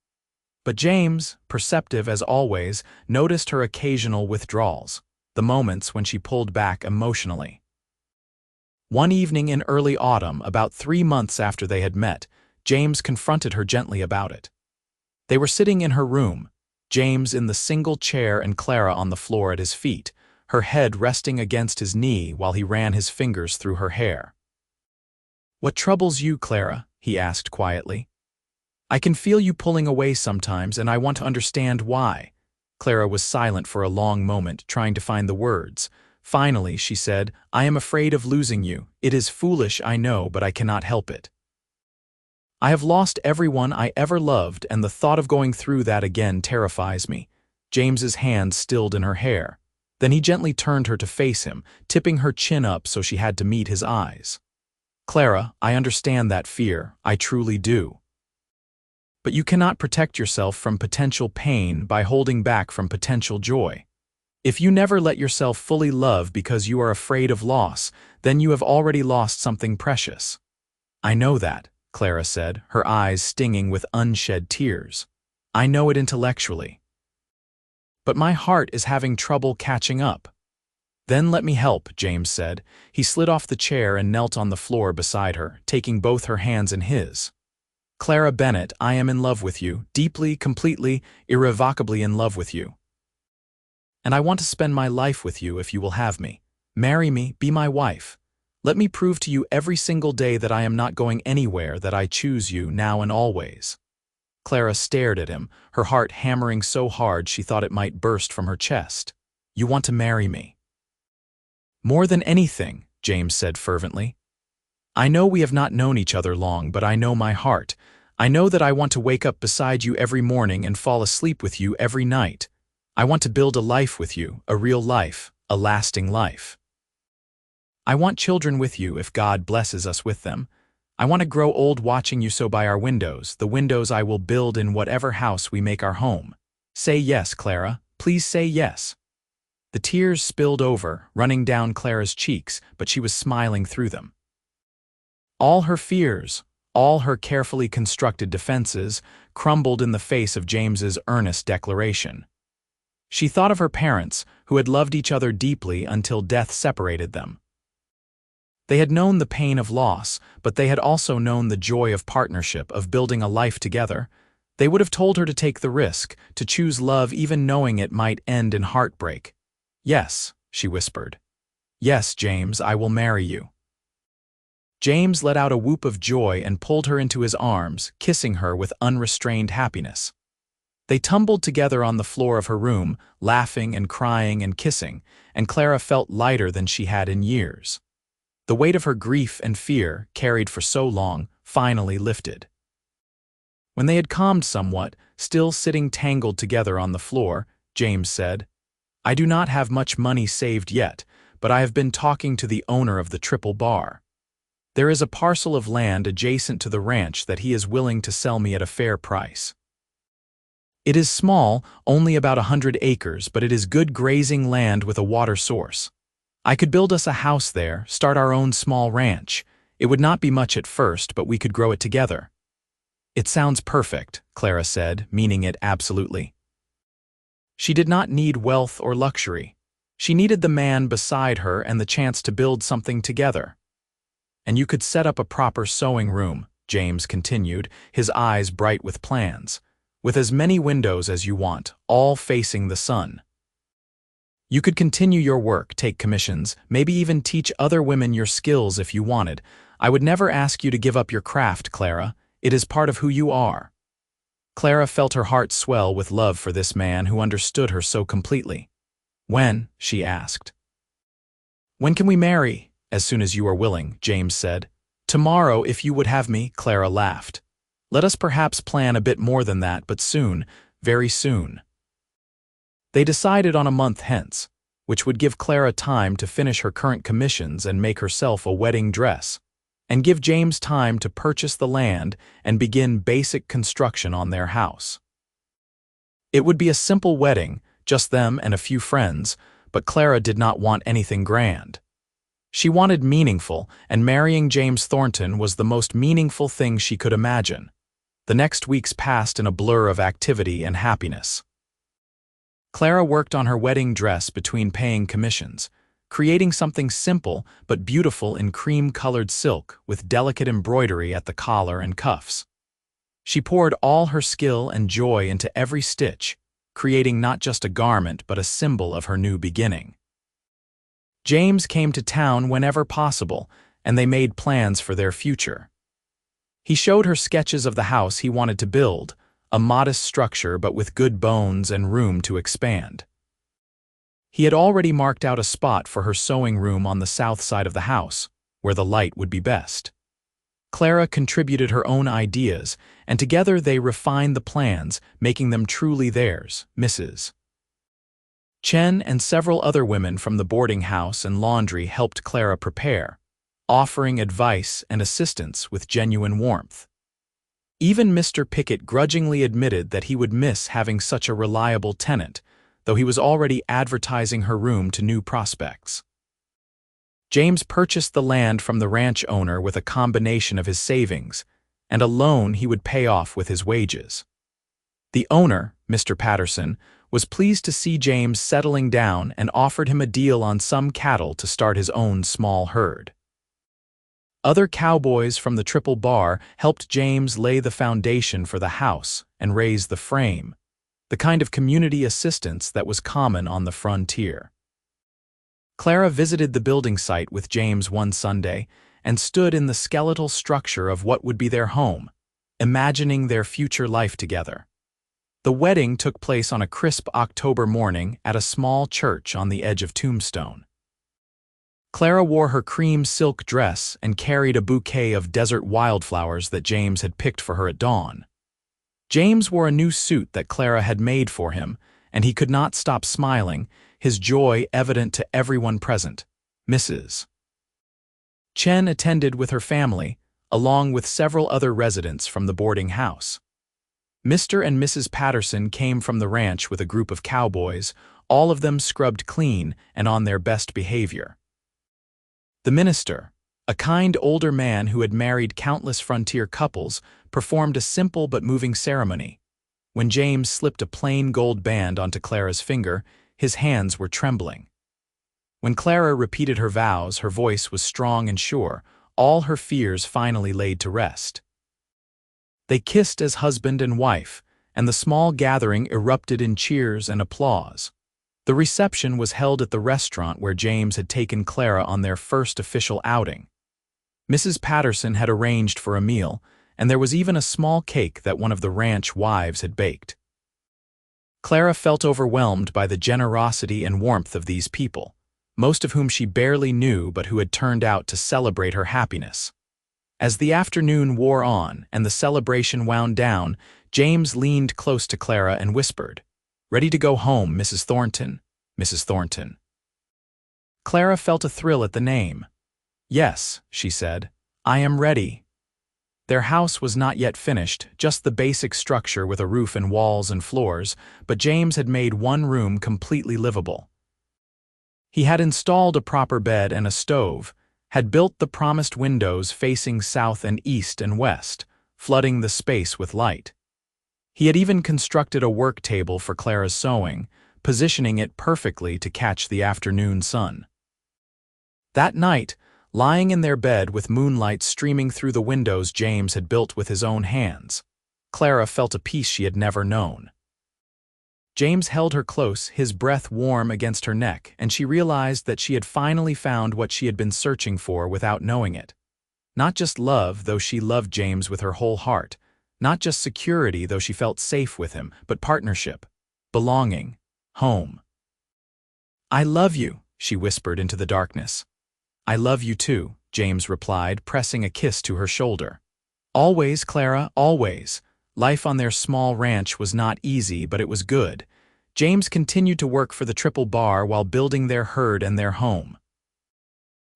But James, perceptive as always, noticed her occasional withdrawals, the moments when she pulled back emotionally. One evening in early autumn, about 3 months after they had met, James confronted her gently about it. They were sitting in her room, James in the single chair and Clara on the floor at his feet, her head resting against his knee while he ran his fingers through her hair. "What troubles you, Clara?" he asked quietly. "I can feel you pulling away sometimes, and I want to understand why." Clara was silent for a long moment, trying to find the words. Finally, she said, "I am afraid of losing you. It is foolish, I know, but I cannot help it. I have lost everyone I ever loved, and the thought of going through that again terrifies me." James's hand stilled in her hair. Then he gently turned her to face him, tipping her chin up so she had to meet his eyes. "Clara, I understand that fear, I truly do. But you cannot protect yourself from potential pain by holding back from potential joy. If you never let yourself fully love because you are afraid of loss, then you have already lost something precious." "I know that," Clara said, her eyes stinging with unshed tears. "I know it intellectually. But my heart is having trouble catching up." "Then let me help," James said. He slid off the chair and knelt on the floor beside her, taking both her hands in his. "Clara Bennett, I am in love with you, deeply, completely, irrevocably in love with you. And I want to spend my life with you if you will have me. Marry me, be my wife. Let me prove to you every single day that I am not going anywhere, that I choose you now and always." Clara stared at him, her heart hammering so hard she thought it might burst from her chest. "You want to marry me?" More than anything, James said fervently. I know we have not known each other long, but I know my heart. I know that I want to wake up beside you every morning and fall asleep with you every night. I want to build a life with you, a real life, a lasting life. I want children with you if God blesses us with them. I want to grow old watching you so by our windows, the windows I will build in whatever house we make our home. Say yes, Clara. Please say yes. The tears spilled over, running down Clara's cheeks, but she was smiling through them. All her fears, all her carefully constructed defenses, crumbled in the face of James's earnest declaration. She thought of her parents, who had loved each other deeply until death separated them. They had known the pain of loss, but they had also known the joy of partnership, of building a life together. They would have told her to take the risk, to choose love even knowing it might end in heartbreak. Yes, she whispered. Yes, James, I will marry you. James let out a whoop of joy and pulled her into his arms, kissing her with unrestrained happiness. They tumbled together on the floor of her room, laughing and crying and kissing, and Clara felt lighter than she had in years. The weight of her grief and fear, carried for so long, finally lifted. When they had calmed somewhat, still sitting tangled together on the floor, James said, I do not have much money saved yet, but I have been talking to the owner of the Triple Bar. There is a parcel of land adjacent to the ranch that he is willing to sell me at a fair price. It is small, only about 100 acres, but it is good grazing land with a water source. I could build us a house there, start our own small ranch. It would not be much at first, but we could grow it together. It sounds perfect, Clara said, meaning it absolutely. She did not need wealth or luxury. She needed the man beside her and the chance to build something together. And you could set up a proper sewing room, James continued, his eyes bright with plans, with as many windows as you want, all facing the sun. You could continue your work, take commissions, maybe even teach other women your skills if you wanted. I would never ask you to give up your craft, Clara. It is part of who you are. Clara felt her heart swell with love for this man who understood her so completely. When? She asked. When can we marry? As soon as you are willing, James said. Tomorrow, if you would have me, Clara laughed. Let us perhaps plan a bit more than that, but soon, very soon. They decided on a month hence, which would give Clara time to finish her current commissions and make herself a wedding dress, and give James time to purchase the land and begin basic construction on their house. It would be a simple wedding, just them and a few friends, but Clara did not want anything grand. She wanted meaningful, and marrying James Thornton was the most meaningful thing she could imagine. The next weeks passed in a blur of activity and happiness. Clara worked on her wedding dress between paying commissions, creating something simple but beautiful in cream-colored silk with delicate embroidery at the collar and cuffs. She poured all her skill and joy into every stitch, creating not just a garment but a symbol of her new beginning. James came to town whenever possible, and they made plans for their future. He showed her sketches of the house he wanted to build, a modest structure but with good bones and room to expand. He had already marked out a spot for her sewing room on the south side of the house, where the light would be best. Clara contributed her own ideas, and together they refined the plans, making them truly theirs, Mrs. Chen and several other women from the boarding house and laundry helped Clara prepare, offering advice and assistance with genuine warmth. Even Mr. Pickett grudgingly admitted that he would miss having such a reliable tenant, though he was already advertising her room to new prospects. James purchased the land from the ranch owner with a combination of his savings and a loan he would pay off with his wages. The owner, Mr. Patterson, was pleased to see James settling down and offered him a deal on some cattle to start his own small herd. Other cowboys from the Triple Bar helped James lay the foundation for the house and raise the frame, the kind of community assistance that was common on the frontier. Clara visited the building site with James one Sunday and stood in the skeletal structure of what would be their home, imagining their future life together. The wedding took place on a crisp October morning at a small church on the edge of Tombstone. Clara wore her cream silk dress and carried a bouquet of desert wildflowers that James had picked for her at dawn. James wore a new suit that Clara had made for him, and he could not stop smiling, his joy evident to everyone present. Mrs. Chen attended with her family, along with several other residents from the boarding house. Mr. and Mrs. Patterson came from the ranch with a group of cowboys, all of them scrubbed clean and on their best behavior. The minister, a kind older man who had married countless frontier couples, performed a simple but moving ceremony. When James slipped a plain gold band onto Clara's finger, his hands were trembling. When Clara repeated her vows, her voice was strong and sure, all her fears finally laid to rest. They kissed as husband and wife, and the small gathering erupted in cheers and applause. The reception was held at the restaurant where James had taken Clara on their first official outing. Mrs. Patterson had arranged for a meal, and there was even a small cake that one of the ranch wives had baked. Clara felt overwhelmed by the generosity and warmth of these people, most of whom she barely knew but who had turned out to celebrate her happiness. As the afternoon wore on and the celebration wound down, James leaned close to Clara and whispered, "Ready to go home, Mrs. Thornton, Mrs. Thornton." Clara felt a thrill at the name. "Yes," she said, "I am ready." Their house was not yet finished, just the basic structure with a roof and walls and floors, but James had made one room completely livable. He had installed a proper bed and a stove, had built the promised windows facing south and east and west, flooding the space with light. He had even constructed a work table for Clara's sewing, positioning it perfectly to catch the afternoon sun. That night, lying in their bed with moonlight streaming through the windows James had built with his own hands, Clara felt a peace she had never known. James held her close, his breath warm against her neck, and she realized that she had finally found what she had been searching for without knowing it. Not just love, though she loved James with her whole heart. Not just security, though she felt safe with him, but partnership, belonging, home. "I love you," she whispered into the darkness. "I love you too," James replied, pressing a kiss to her shoulder. "Always, Clara, always." Life on their small ranch was not easy, but it was good. James continued to work for the Triple Bar while building their herd and their home.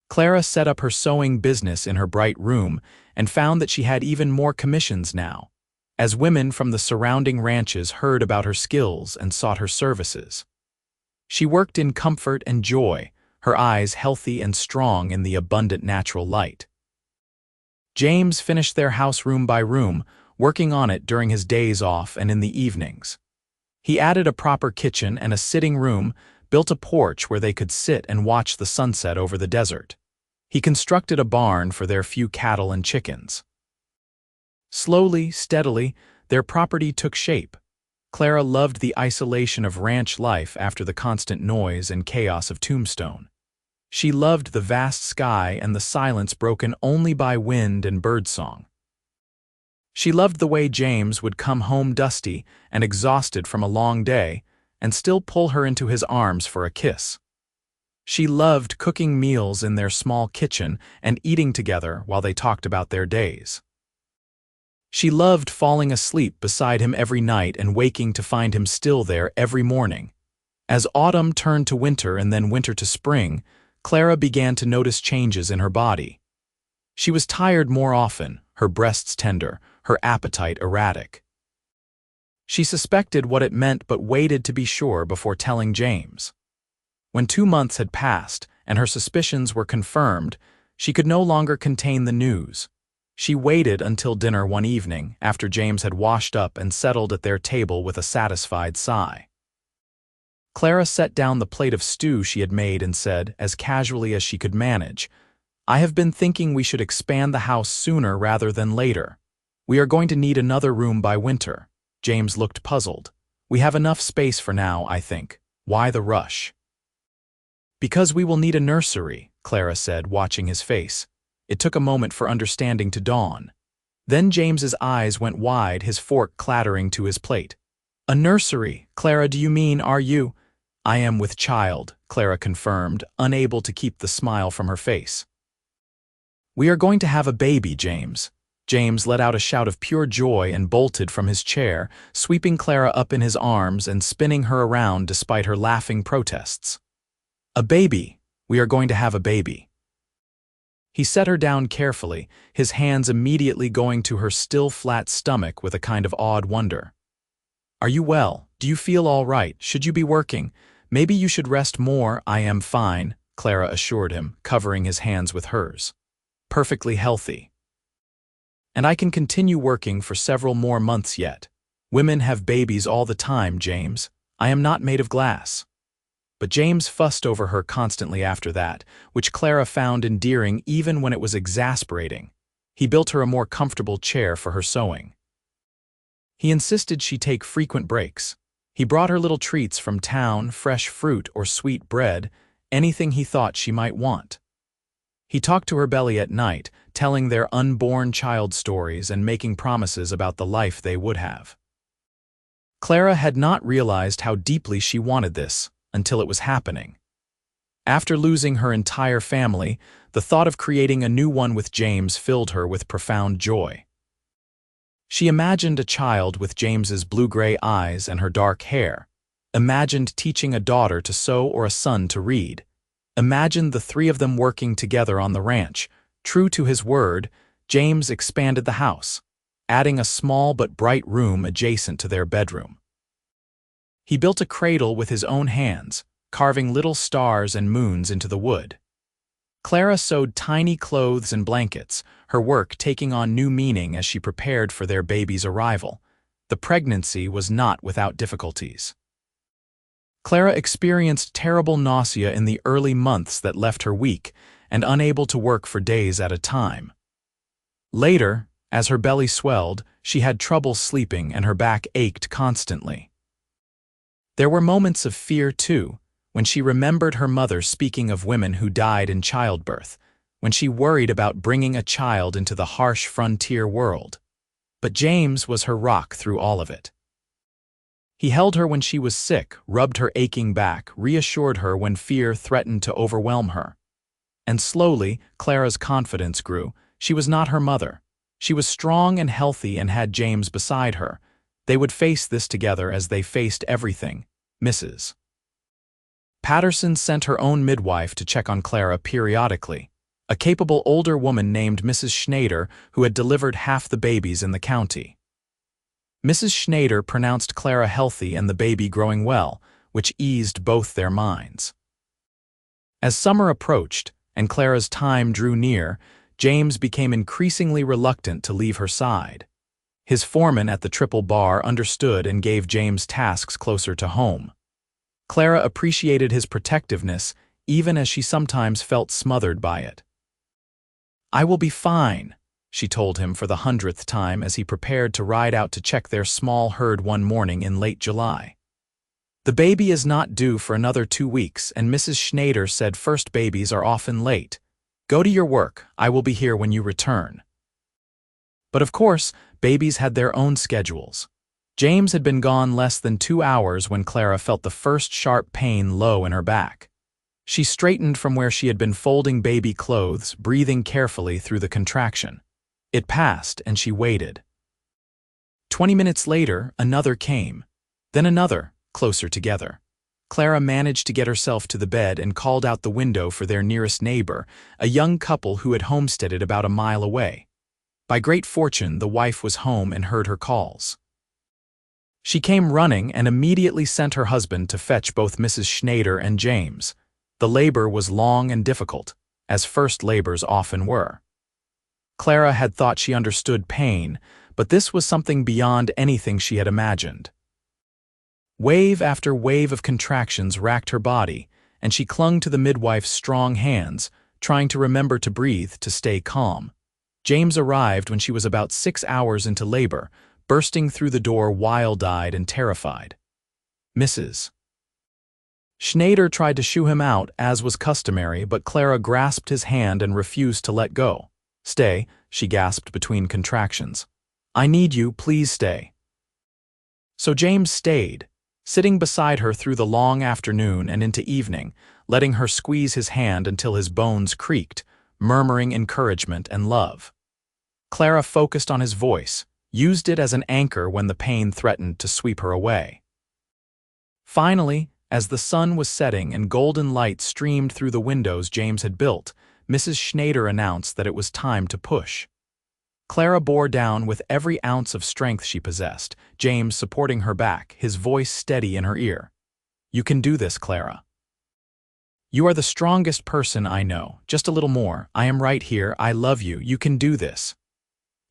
Clara set up her sewing business in her bright room and found that she had even more commissions now, as women from the surrounding ranches heard about her skills and sought her services. She worked in comfort and joy, her eyes healthy and strong in the abundant natural light. James finished their house room by room, working on it during his days off and in the evenings. He added a proper kitchen and a sitting room, built a porch where they could sit and watch the sunset over the desert. He constructed a barn for their few cattle and chickens. Slowly, steadily, their property took shape. Clara loved the isolation of ranch life after the constant noise and chaos of Tombstone. She loved the vast sky and the silence broken only by wind and birdsong. She loved the way James would come home dusty and exhausted from a long day and still pull her into his arms for a kiss. She loved cooking meals in their small kitchen and eating together while they talked about their days. She loved falling asleep beside him every night and waking to find him still there every morning. As autumn turned to winter and then winter to spring, Clara began to notice changes in her body. She was tired more often, her breasts tender, her appetite erratic. She suspected what it meant but waited to be sure before telling James. When 2 months had passed and her suspicions were confirmed, she could no longer contain the news. She waited until dinner one evening after James had washed up and settled at their table with a satisfied sigh. Clara set down the plate of stew she had made and said, as casually as she could manage, "I have been thinking we should expand the house sooner rather than later. We are going to need another room by winter." James looked puzzled. "We have enough space for now, I think. Why the rush?" "Because we will need a nursery," Clara said, watching his face. It took a moment for understanding to dawn. Then James's eyes went wide, his fork clattering to his plate. "A nursery? Clara, do you mean, are you—" "I am with child," Clara confirmed, unable to keep the smile from her face. "We are going to have a baby, James." James let out a shout of pure joy and bolted from his chair, sweeping Clara up in his arms and spinning her around despite her laughing protests. "A baby! We are going to have a baby." He set her down carefully, his hands immediately going to her still flat stomach with a kind of awed wonder. "Are you well? Do you feel all right? Should you be working? Maybe you should rest more." "I am fine," Clara assured him, covering his hands with hers. "Perfectly healthy. And I can continue working for several more months yet. Women have babies all the time, James. I am not made of glass." But James fussed over her constantly after that, which Clara found endearing even when it was exasperating. He built her a more comfortable chair for her sewing. He insisted she take frequent breaks. He brought her little treats from town, fresh fruit or sweet bread, anything he thought she might want. He talked to her belly at night, telling their unborn child stories and making promises about the life they would have. Clara had not realized how deeply she wanted this until it was happening. After losing her entire family, the thought of creating a new one with James filled her with profound joy. She imagined a child with James's blue-gray eyes and her dark hair, imagined teaching a daughter to sew or a son to read, imagined the three of them working together on the ranch. True to his word, James expanded the house, adding a small but bright room adjacent to their bedroom. He built a cradle with his own hands, carving little stars and moons into the wood. Clara sewed tiny clothes and blankets, her work taking on new meaning as she prepared for their baby's arrival. The pregnancy was not without difficulties. Clara experienced terrible nausea in the early months that left her weak and unable to work for days at a time. Later, as her belly swelled, she had trouble sleeping and her back ached constantly. There were moments of fear, too, when she remembered her mother speaking of women who died in childbirth, when she worried about bringing a child into the harsh frontier world. But James was her rock through all of it. He held her when she was sick, rubbed her aching back, reassured her when fear threatened to overwhelm her. And slowly, Clara's confidence grew. She was not her mother. She was strong and healthy and had James beside her. They would face this together as they faced everything. Mrs. Patterson sent her own midwife to check on Clara periodically, a capable older woman named Mrs. Schneider who had delivered half the babies in the county. Mrs. Schneider pronounced Clara healthy and the baby growing well, which eased both their minds. As summer approached and Clara's time drew near, James became increasingly reluctant to leave her side. His foreman at the Triple Bar understood and gave James tasks closer to home. Clara appreciated his protectiveness, even as she sometimes felt smothered by it. "I will be fine," she told him for the 100th time as he prepared to ride out to check their small herd one morning in late July. "The baby is not due for another 2 weeks, and Mrs. Schneider said first babies are often late. Go to your work. I will be here when you return." But of course, babies had their own schedules. James had been gone less than 2 hours when Clara felt the first sharp pain low in her back. She straightened from where she had been folding baby clothes, breathing carefully through the contraction. It passed, and she waited. 20 minutes later, another came. Then another, closer together. Clara managed to get herself to the bed and called out the window for their nearest neighbor, a young couple who had homesteaded about a mile away. By great fortune, the wife was home and heard her calls. She came running and immediately sent her husband to fetch both Mrs. Schneider and James. The labor was long and difficult, as first labors often were. Clara had thought she understood pain, but this was something beyond anything she had imagined. Wave after wave of contractions racked her body, and she clung to the midwife's strong hands, trying to remember to breathe to stay calm. James arrived when she was about 6 hours into labor, bursting through the door wild-eyed and terrified. Mrs. Schneider tried to shoo him out, as was customary, but Clara grasped his hand and refused to let go. "Stay," she gasped between contractions. "I need you, please stay." So James stayed, sitting beside her through the long afternoon and into evening, letting her squeeze his hand until his bones creaked, murmuring encouragement and love. Clara focused on his voice, used it as an anchor when the pain threatened to sweep her away. Finally, as the sun was setting and golden light streamed through the windows James had built, Mrs. Schneider announced that it was time to push. Clara bore down with every ounce of strength she possessed, James supporting her back, his voice steady in her ear. "You can do this, Clara. You are the strongest person I know. Just a little more. I am right here. I love you. You can do this."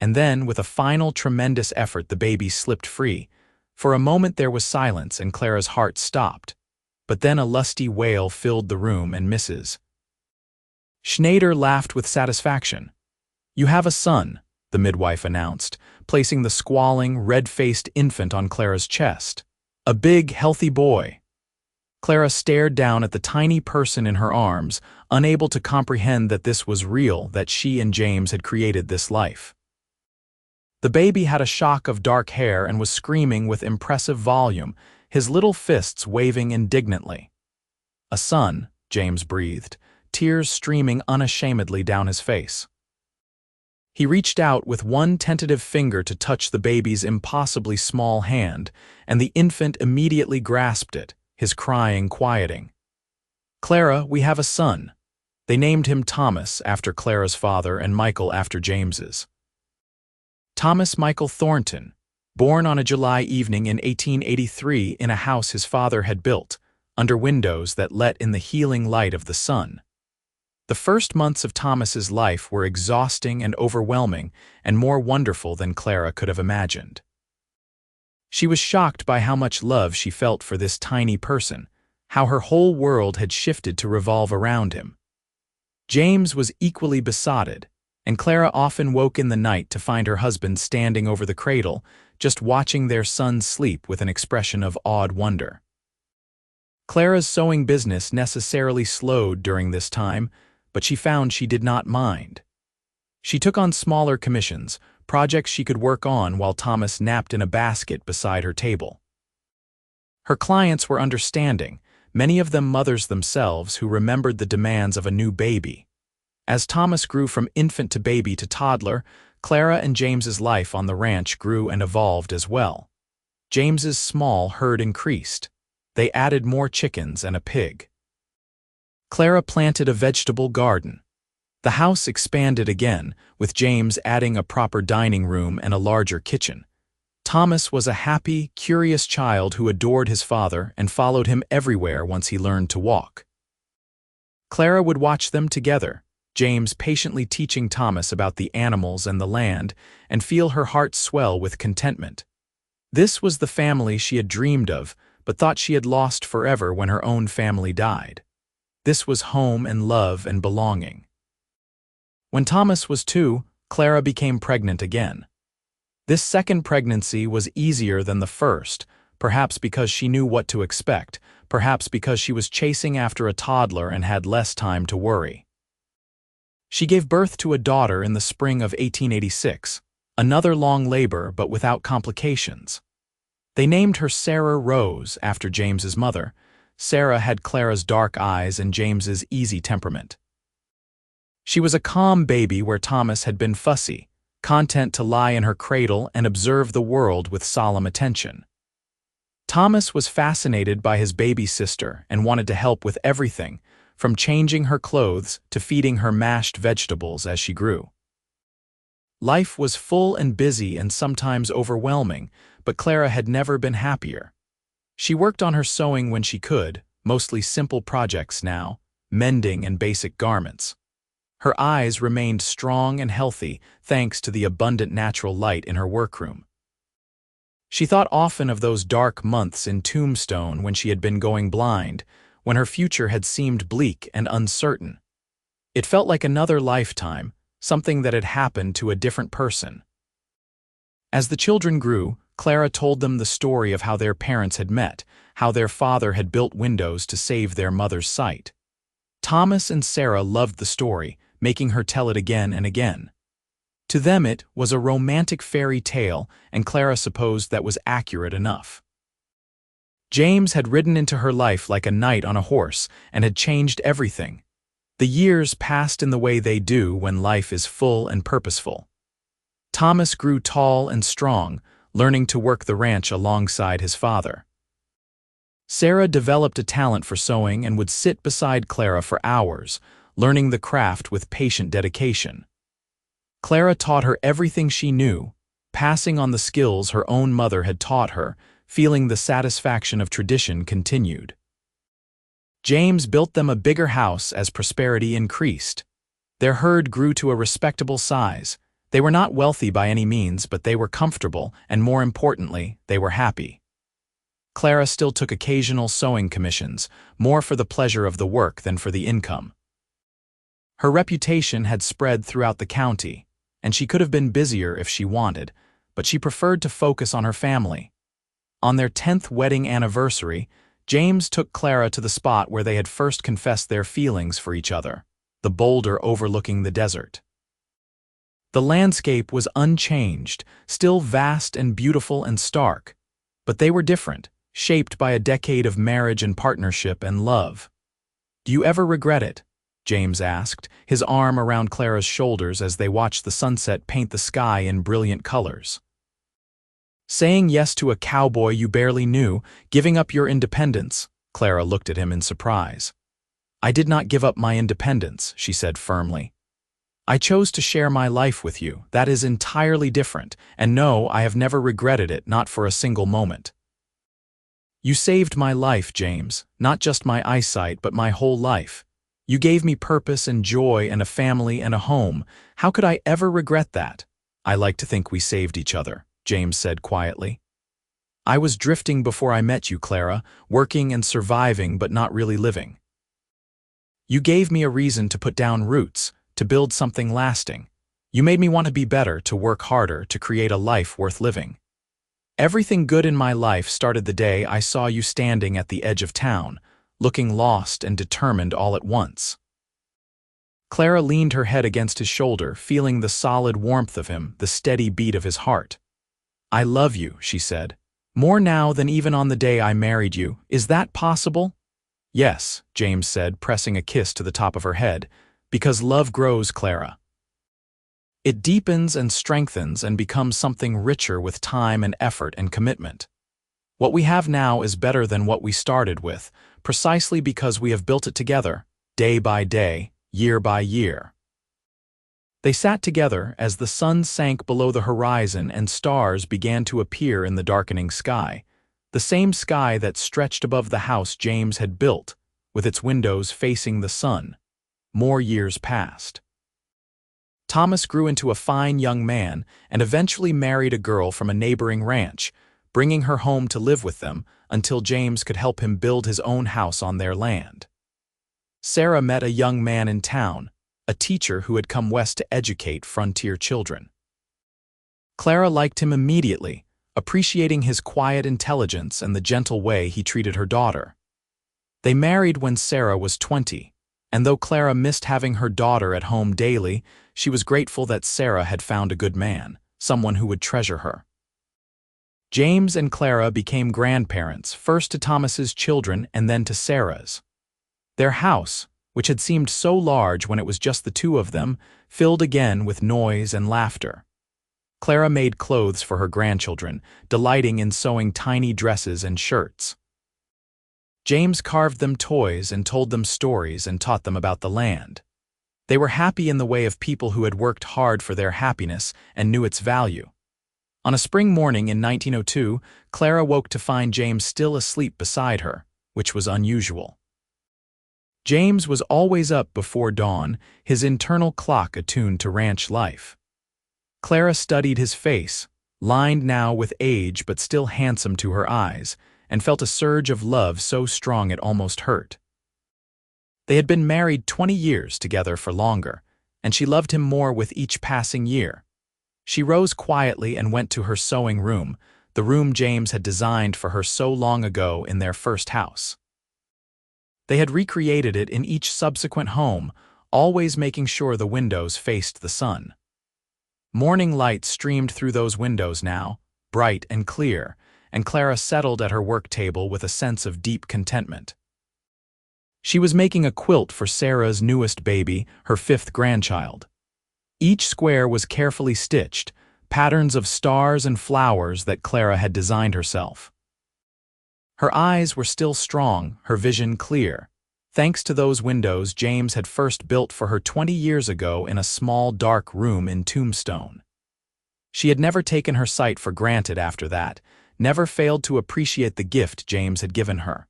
And then, with a final tremendous effort, the baby slipped free. For a moment there was silence and Clara's heart stopped. But then a lusty wail filled the room and Mrs. Schneider laughed with satisfaction. "You have a son," the midwife announced, placing the squalling, red-faced infant on Clara's chest. "A big, healthy boy." Clara stared down at the tiny person in her arms, unable to comprehend that this was real, that she and James had created this life. The baby had a shock of dark hair and was screaming with impressive volume, his little fists waving indignantly. "A son," James breathed, tears streaming unashamedly down his face. He reached out with one tentative finger to touch the baby's impossibly small hand, and the infant immediately grasped it, his crying quieting. "Clara, we have a son." They named him Thomas after Clara's father and Michael after James's. Thomas Michael Thornton, born on a July evening in 1883 in a house his father had built, under windows that let in the healing light of the sun. The first months of Thomas's life were exhausting and overwhelming and more wonderful than Clara could have imagined. She was shocked by how much love she felt for this tiny person, how her whole world had shifted to revolve around him. James was equally besotted, and Clara often woke in the night to find her husband standing over the cradle, just watching their son sleep with an expression of awed wonder. Clara's sewing business necessarily slowed during this time, but she found she did not mind. She took on smaller commissions, projects she could work on while Thomas napped in a basket beside her table. Her clients were understanding, many of them mothers themselves who remembered the demands of a new baby. As Thomas grew from infant to baby to toddler, Clara and James's life on the ranch grew and evolved as well. James's small herd increased. They added more chickens and a pig. Clara planted a vegetable garden. The house expanded again, with James adding a proper dining room and a larger kitchen. Thomas was a happy, curious child who adored his father and followed him everywhere once he learned to walk. Clara would watch them together, James patiently teaching Thomas about the animals and the land, and feel her heart swell with contentment. This was the family she had dreamed of, but thought she had lost forever when her own family died. This was home and love and belonging. When Thomas was 2, Clara became pregnant again. This second pregnancy was easier than the first, perhaps because she knew what to expect, perhaps because she was chasing after a toddler and had less time to worry. She gave birth to a daughter in the spring of 1886, another long labor but without complications. They named her Sarah Rose after James's mother. Sarah had Clara's dark eyes and James's easy temperament. She was a calm baby where Thomas had been fussy, content to lie in her cradle and observe the world with solemn attention. Thomas was fascinated by his baby sister and wanted to help with everything, from changing her clothes to feeding her mashed vegetables as she grew. Life was full and busy and sometimes overwhelming, but Clara had never been happier. She worked on her sewing when she could, mostly simple projects now, mending and basic garments. Her eyes remained strong and healthy thanks to the abundant natural light in her workroom. She thought often of those dark months in Tombstone when she had been going blind, when her future had seemed bleak and uncertain. It felt like another lifetime, something that had happened to a different person. As the children grew, Clara told them the story of how their parents had met, how their father had built windows to save their mother's sight. Thomas and Sarah loved the story, making her tell it again and again. To them it was a romantic fairy tale, and Clara supposed that was accurate enough. James had ridden into her life like a knight on a horse and had changed everything. The years passed in the way they do when life is full and purposeful. Thomas grew tall and strong, learning to work the ranch alongside his father. Sarah developed a talent for sewing and would sit beside Clara for hours, learning the craft with patient dedication. Clara taught her everything she knew, passing on the skills her own mother had taught her, feeling the satisfaction of tradition continued. James built them a bigger house as prosperity increased. Their herd grew to a respectable size. They were not wealthy by any means, but they were comfortable, and more importantly, they were happy. Clara still took occasional sewing commissions, more for the pleasure of the work than for the income. Her reputation had spread throughout the county, and she could have been busier if she wanted, but she preferred to focus on her family. On their 10th wedding anniversary, James took Clara to the spot where they had first confessed their feelings for each other, the boulder overlooking the desert. The landscape was unchanged, still vast and beautiful and stark, but they were different, shaped by a decade of marriage and partnership and love. "Do you ever regret it?" James asked, his arm around Clara's shoulders as they watched the sunset paint the sky in brilliant colors. "Saying yes to a cowboy you barely knew, giving up your independence." Clara looked at him in surprise. "I did not give up my independence," she said firmly. "I chose to share my life with you. That is entirely different, and no, I have never regretted it, not for a single moment." "You saved my life, James, not just my eyesight, but my whole life. You gave me purpose and joy and a family and a home. How could I ever regret that?" "I like to think we saved each other," James said quietly. "I was drifting before I met you, Clara, working and surviving but not really living. You gave me a reason to put down roots, to build something lasting. You made me want to be better, to work harder, to create a life worth living. Everything good in my life started the day I saw you standing at the edge of town, looking lost and determined all at once." Clara leaned her head against his shoulder, feeling the solid warmth of him, the steady beat of his heart. "I love you," she said. "More now than even on the day I married you. Is that possible?" "Yes," James said, pressing a kiss to the top of her head. "Because love grows, Clara. It deepens and strengthens and becomes something richer with time and effort and commitment. What we have now is better than what we started with, precisely because we have built it together, day by day, year by year." They sat together as the sun sank below the horizon and stars began to appear in the darkening sky, the same sky that stretched above the house James had built, with its windows facing the sun. More years passed. Thomas grew into a fine young man and eventually married a girl from a neighboring ranch, bringing her home to live with them until James could help him build his own house on their land. Sarah met a young man in town, a teacher who had come west to educate frontier children. Clara liked him immediately, appreciating his quiet intelligence and the gentle way he treated her daughter. They married when Sarah was 20, and though Clara missed having her daughter at home daily, she was grateful that Sarah had found a good man, someone who would treasure her. James and Clara became grandparents, first to Thomas's children and then to Sarah's. Their house, which had seemed so large when it was just the two of them, filled again with noise and laughter. Clara made clothes for her grandchildren, delighting in sewing tiny dresses and shirts. James carved them toys and told them stories and taught them about the land. They were happy in the way of people who had worked hard for their happiness and knew its value. On a spring morning in 1902, Clara woke to find James still asleep beside her, which was unusual. James was always up before dawn, his internal clock attuned to ranch life. Clara studied his face, lined now with age but still handsome to her eyes, and felt a surge of love so strong it almost hurt. They had been married 20 years together for longer, and she loved him more with each passing year. She rose quietly and went to her sewing room, the room James had designed for her so long ago in their first house. They had recreated it in each subsequent home, always making sure the windows faced the sun. Morning light streamed through those windows now, bright and clear, and Clara settled at her work table with a sense of deep contentment. She was making a quilt for Sarah's newest baby, her 5th grandchild. Each square was carefully stitched, patterns of stars and flowers that Clara had designed herself. Her eyes were still strong, her vision clear, thanks to those windows James had first built for her 20 years ago in a small dark room in Tombstone. She had never taken her sight for granted after that, never failed to appreciate the gift James had given her.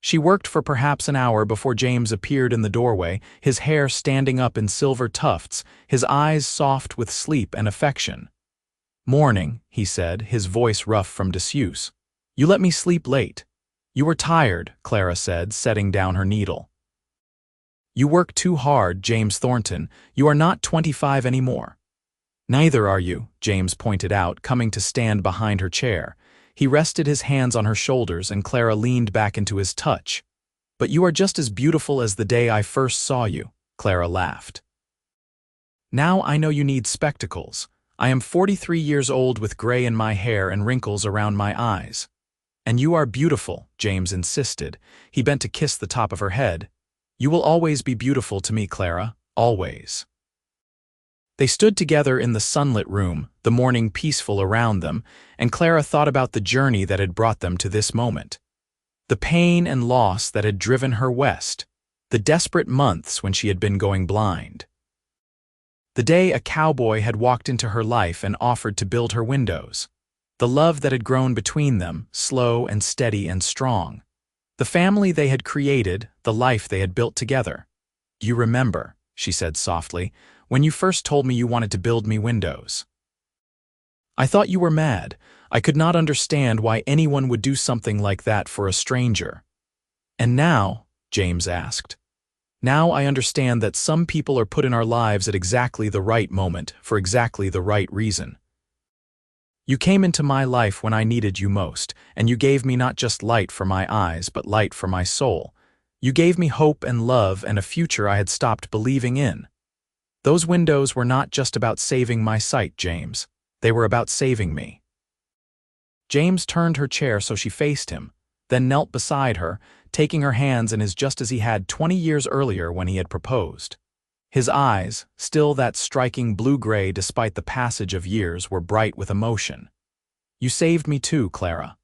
She worked for perhaps an hour before James appeared in the doorway, his hair standing up in silver tufts, his eyes soft with sleep and affection. "Morning," he said, his voice rough from disuse. "You let me sleep late." "You were tired," Clara said, setting down her needle. "You work too hard, James Thornton. You are not 25 anymore." "Neither are you," James pointed out, coming to stand behind her chair. He rested his hands on her shoulders and Clara leaned back into his touch. "But you are just as beautiful as the day I first saw you," Clara laughed. "Now I know you need spectacles. I am 43 years old with gray in my hair and wrinkles around my eyes." "And you are beautiful," James insisted. He bent to kiss the top of her head. "You will always be beautiful to me, Clara, always." They stood together in the sunlit room, the morning peaceful around them, and Clara thought about the journey that had brought them to this moment. The pain and loss that had driven her west, the desperate months when she had been going blind. The day a cowboy had walked into her life and offered to build her windows. The love that had grown between them, slow and steady and strong. The family they had created, the life they had built together. "You remember," she said softly, "when you first told me you wanted to build me windows. I thought you were mad. I could not understand why anyone would do something like that for a stranger." "And now," James asked, "now I understand that some people are put in our lives at exactly the right moment, for exactly the right reason. You came into my life when I needed you most, and you gave me not just light for my eyes, but light for my soul. You gave me hope and love and a future I had stopped believing in. Those windows were not just about saving my sight, James. They were about saving me." James turned her chair so she faced him, then knelt beside her, taking her hands in his just as he had 20 years earlier when he had proposed. His eyes, still that striking blue-gray despite the passage of years, were bright with emotion. "You saved me too, Clara.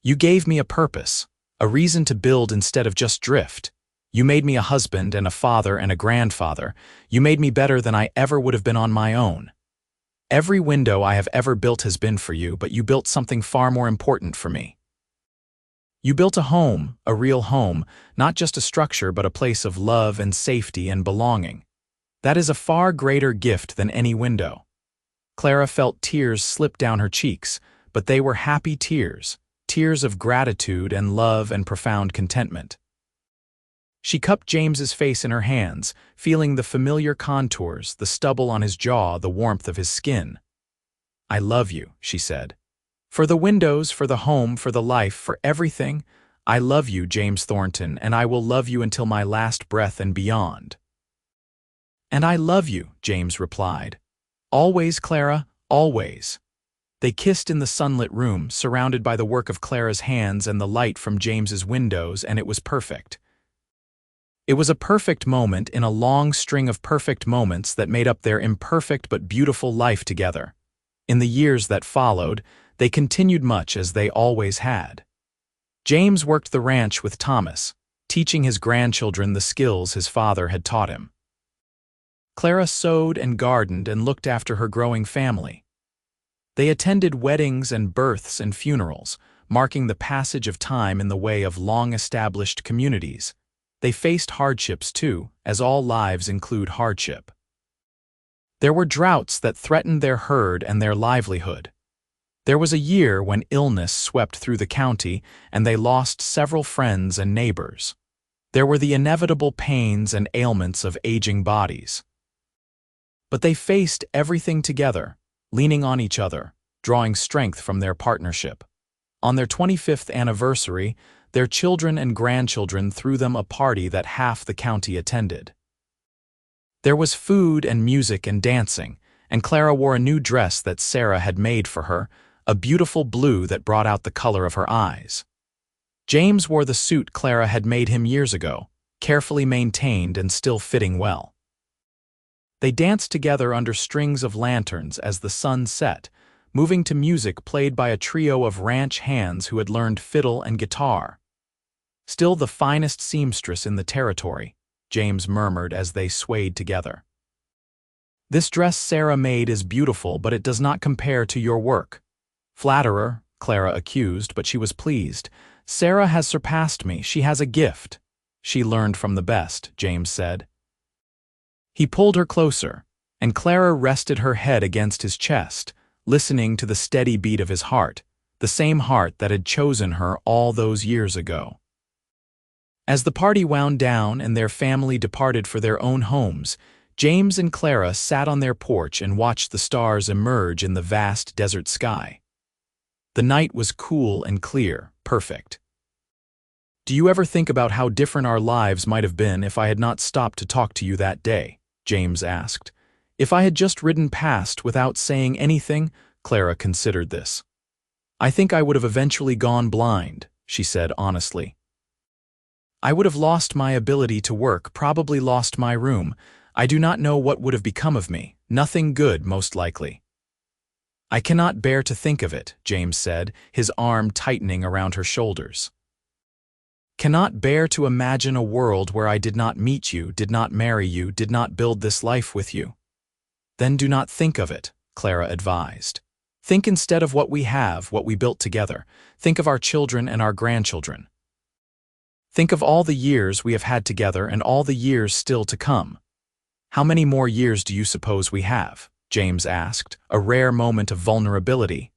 You gave me a purpose, a reason to build instead of just drift. You made me a husband and a father and a grandfather. You made me better than I ever would have been on my own. Every window I have ever built has been for you, but you built something far more important for me. You built a home, a real home, not just a structure but a place of love and safety and belonging. That is a far greater gift than any window." Clara felt tears slip down her cheeks, but they were happy tears, tears of gratitude and love and profound contentment. She cupped James's face in her hands, feeling the familiar contours, the stubble on his jaw, the warmth of his skin. "I love you," she said. "For the windows, for the home, for the life, for everything, I love you, James Thornton, and I will love you until my last breath and beyond." "And I love you," James replied. "Always, Clara, always." They kissed in the sunlit room, surrounded by the work of Clara's hands and the light from James's windows, and it was perfect. It was a perfect moment in a long string of perfect moments that made up their imperfect but beautiful life together. In the years that followed, they continued much as they always had. James worked the ranch with Thomas, teaching his grandchildren the skills his father had taught him. Clara sewed and gardened and looked after her growing family. They attended weddings and births and funerals, marking the passage of time in the way of long-established communities. They faced hardships too, as all lives include hardship. There were droughts that threatened their herd and their livelihood. There was a year when illness swept through the county and they lost several friends and neighbors. There were the inevitable pains and ailments of aging bodies. But they faced everything together, leaning on each other, drawing strength from their partnership. On their 25th anniversary, their children and grandchildren threw them a party that half the county attended. There was food and music and dancing, and Clara wore a new dress that Sarah had made for her, a beautiful blue that brought out the color of her eyes. James wore the suit Clara had made him years ago, carefully maintained and still fitting well. They danced together under strings of lanterns as the sun set, moving to music played by a trio of ranch hands who had learned fiddle and guitar. "Still the finest seamstress in the territory," James murmured as they swayed together. "This dress Sarah made is beautiful, but it does not compare to your work." "Flatterer," Clara accused, but she was pleased. "Sarah has surpassed me. She has a gift." "She learned from the best," James said. He pulled her closer, and Clara rested her head against his chest, listening to the steady beat of his heart, the same heart that had chosen her all those years ago. As the party wound down and their family departed for their own homes, James and Clara sat on their porch and watched the stars emerge in the vast desert sky. The night was cool and clear, perfect. "Do you ever think about how different our lives might have been if I had not stopped to talk to you that day?" James asked. "If I had just ridden past without saying anything?" Clara considered this. "I think I would have eventually gone blind," she said honestly. "I would have lost my ability to work, probably lost my room. I do not know what would have become of me. Nothing good, most likely." "I cannot bear to think of it," James said, his arm tightening around her shoulders. "Cannot bear to imagine a world where I did not meet you, did not marry you, did not build this life with you." "Then do not think of it," Clara advised. "Think instead of what we have, what we built together. Think of our children and our grandchildren. Think of all the years we have had together and all the years still to come." "How many more years do you suppose we have?" James asked, a rare moment of vulnerability.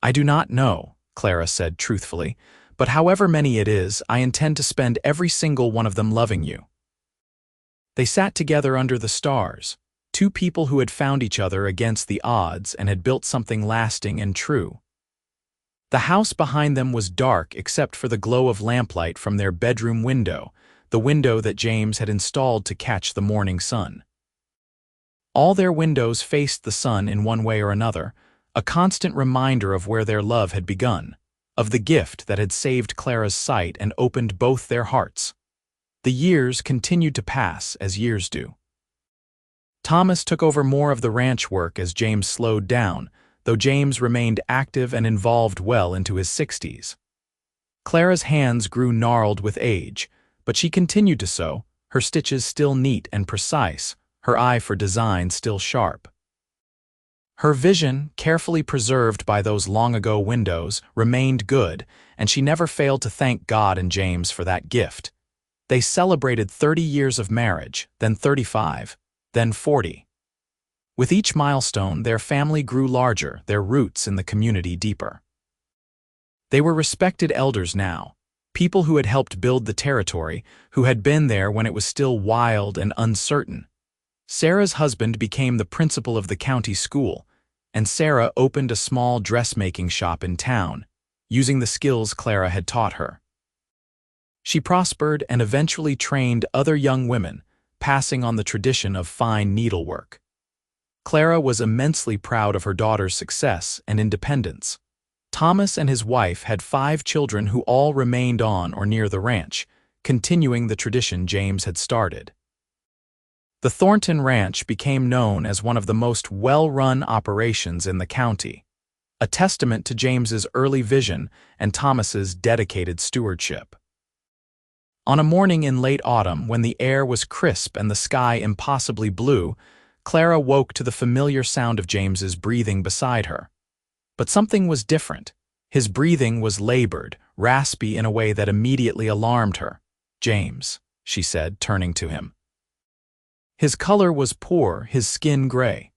"I do not know," Clara said truthfully, "but however many it is, I intend to spend every single one of them loving you." They sat together under the stars, two people who had found each other against the odds and had built something lasting and true. The house behind them was dark except for the glow of lamplight from their bedroom window, the window that James had installed to catch the morning sun. All their windows faced the sun in one way or another, a constant reminder of where their love had begun, of the gift that had saved Clara's sight and opened both their hearts. The years continued to pass as years do. Thomas took over more of the ranch work as James slowed down, though James remained active and involved well into his 60s. Clara's hands grew gnarled with age, but she continued to sew, her stitches still neat and precise, her eye for design still sharp. Her vision, carefully preserved by those long-ago windows, remained good, and she never failed to thank God and James for that gift. They celebrated 30 years of marriage, then 35, then 40. With each milestone, their family grew larger, their roots in the community deeper. They were respected elders now, people who had helped build the territory, who had been there when it was still wild and uncertain. Sarah's husband became the principal of the county school, and Sarah opened a small dressmaking shop in town, using the skills Clara had taught her. She prospered and eventually trained other young women, passing on the tradition of fine needlework. Clara was immensely proud of her daughter's success and independence. Thomas and his wife had 5 children who all remained on or near the ranch, continuing the tradition James had started. The Thornton Ranch became known as one of the most well-run operations in the county, a testament to James's early vision and Thomas's dedicated stewardship. On a morning in late autumn, when the air was crisp and the sky impossibly blue, Clara woke to the familiar sound of James's breathing beside her. But something was different. His breathing was labored, raspy in a way that immediately alarmed her. "James," she said, turning to him. His color was poor, his skin gray.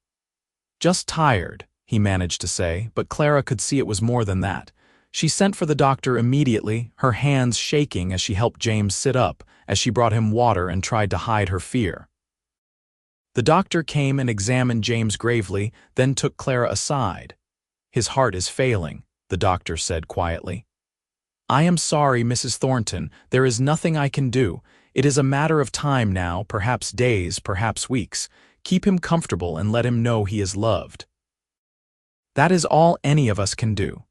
"Just tired," he managed to say, but Clara could see it was more than that. She sent for the doctor immediately, her hands shaking as she helped James sit up, as she brought him water and tried to hide her fear. The doctor came and examined James gravely, then took Clara aside. "His heart is failing," the doctor said quietly. "I am sorry, Mrs. Thornton. There is nothing I can do. It is a matter of time now, perhaps days, perhaps weeks. Keep him comfortable and let him know he is loved." That is all any of us can do.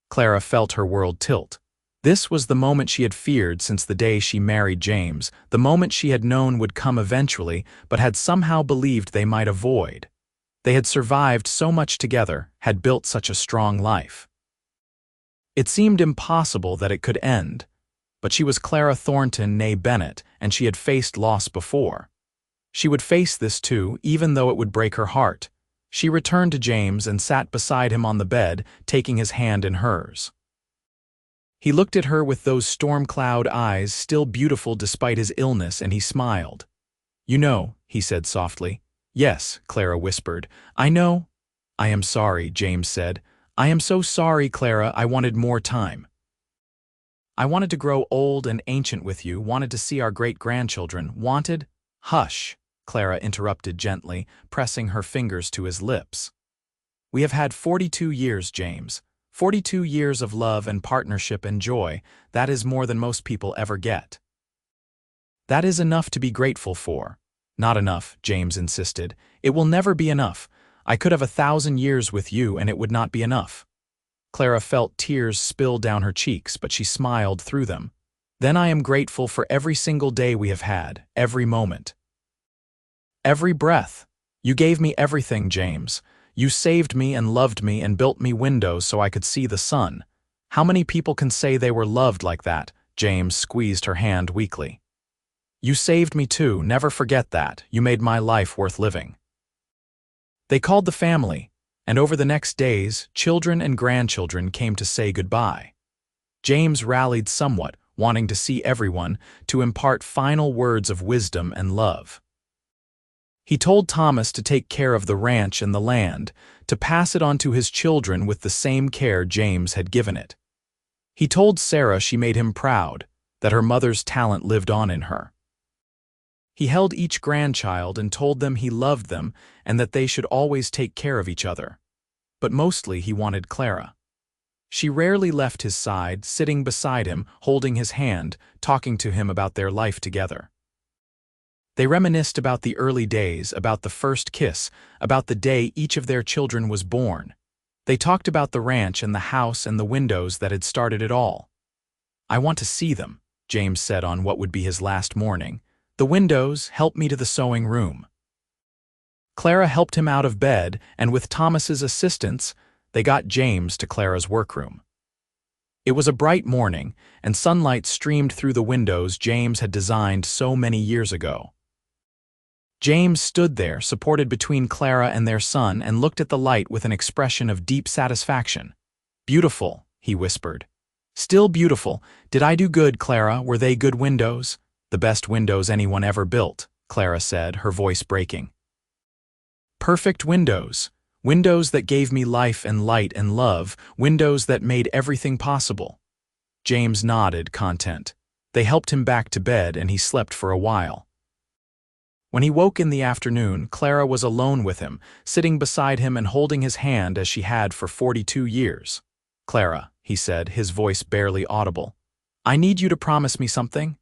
Clara felt her world tilt. This was the moment she had feared since the day she married James, the moment she had known would come eventually, but had somehow believed they might avoid. They had survived so much together, had built such a strong life. It seemed impossible that it could end, but she was Clara Thornton née Bennett, and she had faced loss before. She would face this too, even though it would break her heart. She returned to James and sat beside him on the bed, taking his hand in hers. He looked at her with those storm-cloud eyes, still beautiful despite his illness, and he smiled. "You know," he said softly. "Yes," Clara whispered. "I know." "I am sorry," James said. "I am so sorry, Clara. I wanted more time. I wanted to grow old and ancient with you, wanted to see our great-grandchildren, wanted—" "Hush," Clara interrupted gently, pressing her fingers to his lips. "We have had 42 years, James. 42 years of love and partnership and joy. That is more than most people ever get. That is enough to be grateful for." "Not enough," James insisted. "It will never be enough. I could have 1,000 years with you and it would not be enough." Clara felt tears spill down her cheeks, but she smiled through them. "Then I am grateful for every single day we have had, every moment. Every breath. You gave me everything, James. You saved me and loved me and built me windows so I could see the sun. How many people can say they were loved like that?" James squeezed her hand weakly. "You saved me too, never forget that. You made my life worth living." They called the family, and over the next days, children and grandchildren came to say goodbye. James rallied somewhat, wanting to see everyone, to impart final words of wisdom and love. He told Thomas to take care of the ranch and the land, to pass it on to his children with the same care James had given it. He told Sarah she made him proud, that her mother's talent lived on in her. He held each grandchild and told them he loved them and that they should always take care of each other. But mostly he wanted Clara. She rarely left his side, sitting beside him, holding his hand, talking to him about their life together. They reminisced about the early days, about the first kiss, about the day each of their children was born. They talked about the ranch and the house and the windows that had started it all. "I want to see them," James said on what would be his last morning. "The windows, help me to the sewing room." Clara helped him out of bed, and with Thomas's assistance, they got James to Clara's workroom. It was a bright morning, and sunlight streamed through the windows James had designed so many years ago. James stood there, supported between Clara and their son, and looked at the light with an expression of deep satisfaction. "Beautiful," he whispered. "Still beautiful. Did I do good, Clara? Were they good windows?" "The best windows anyone ever built," Clara said, her voice breaking. "Perfect windows. Windows that gave me life and light and love, windows that made everything possible." James nodded, content. They helped him back to bed, and he slept for a while. When he woke in the afternoon, Clara was alone with him, sitting beside him and holding his hand as she had for 42 years. "Clara," he said, his voice barely audible, "I need you to promise me something."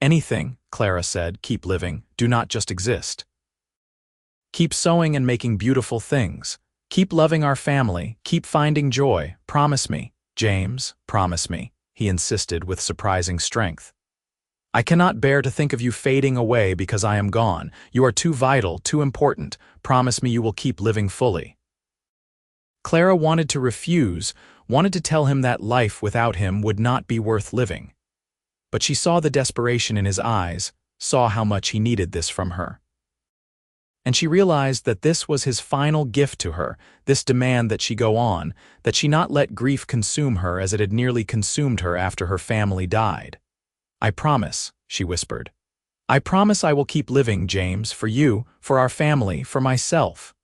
"Anything," Clara said. "Keep living. Do not just exist. Keep sewing and making beautiful things. Keep loving our family. Keep finding joy. Promise me, James, promise me," he insisted with surprising strength. "I cannot bear to think of you fading away because I am gone. You are too vital, too important. Promise me you will keep living fully." Clara wanted to refuse, wanted to tell him that life without him would not be worth living. But she saw the desperation in his eyes, saw how much he needed this from her. And she realized that this was his final gift to her, this demand that she go on, that she not let grief consume her as it had nearly consumed her after her family died. "I promise," she whispered. "I promise I will keep living, James, for you, for our family, for myself."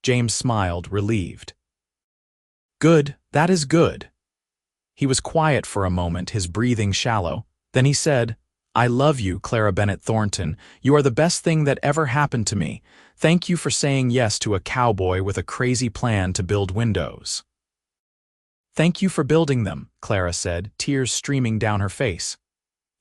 James smiled, relieved. "Good, that is good." He was quiet for a moment, his breathing shallow. Then he said, "I love you, Clara Bennett Thornton. You are the best thing that ever happened to me. Thank you for saying yes to a cowboy with a crazy plan to build windows." "Thank you for building them," Clara said, tears streaming down her face.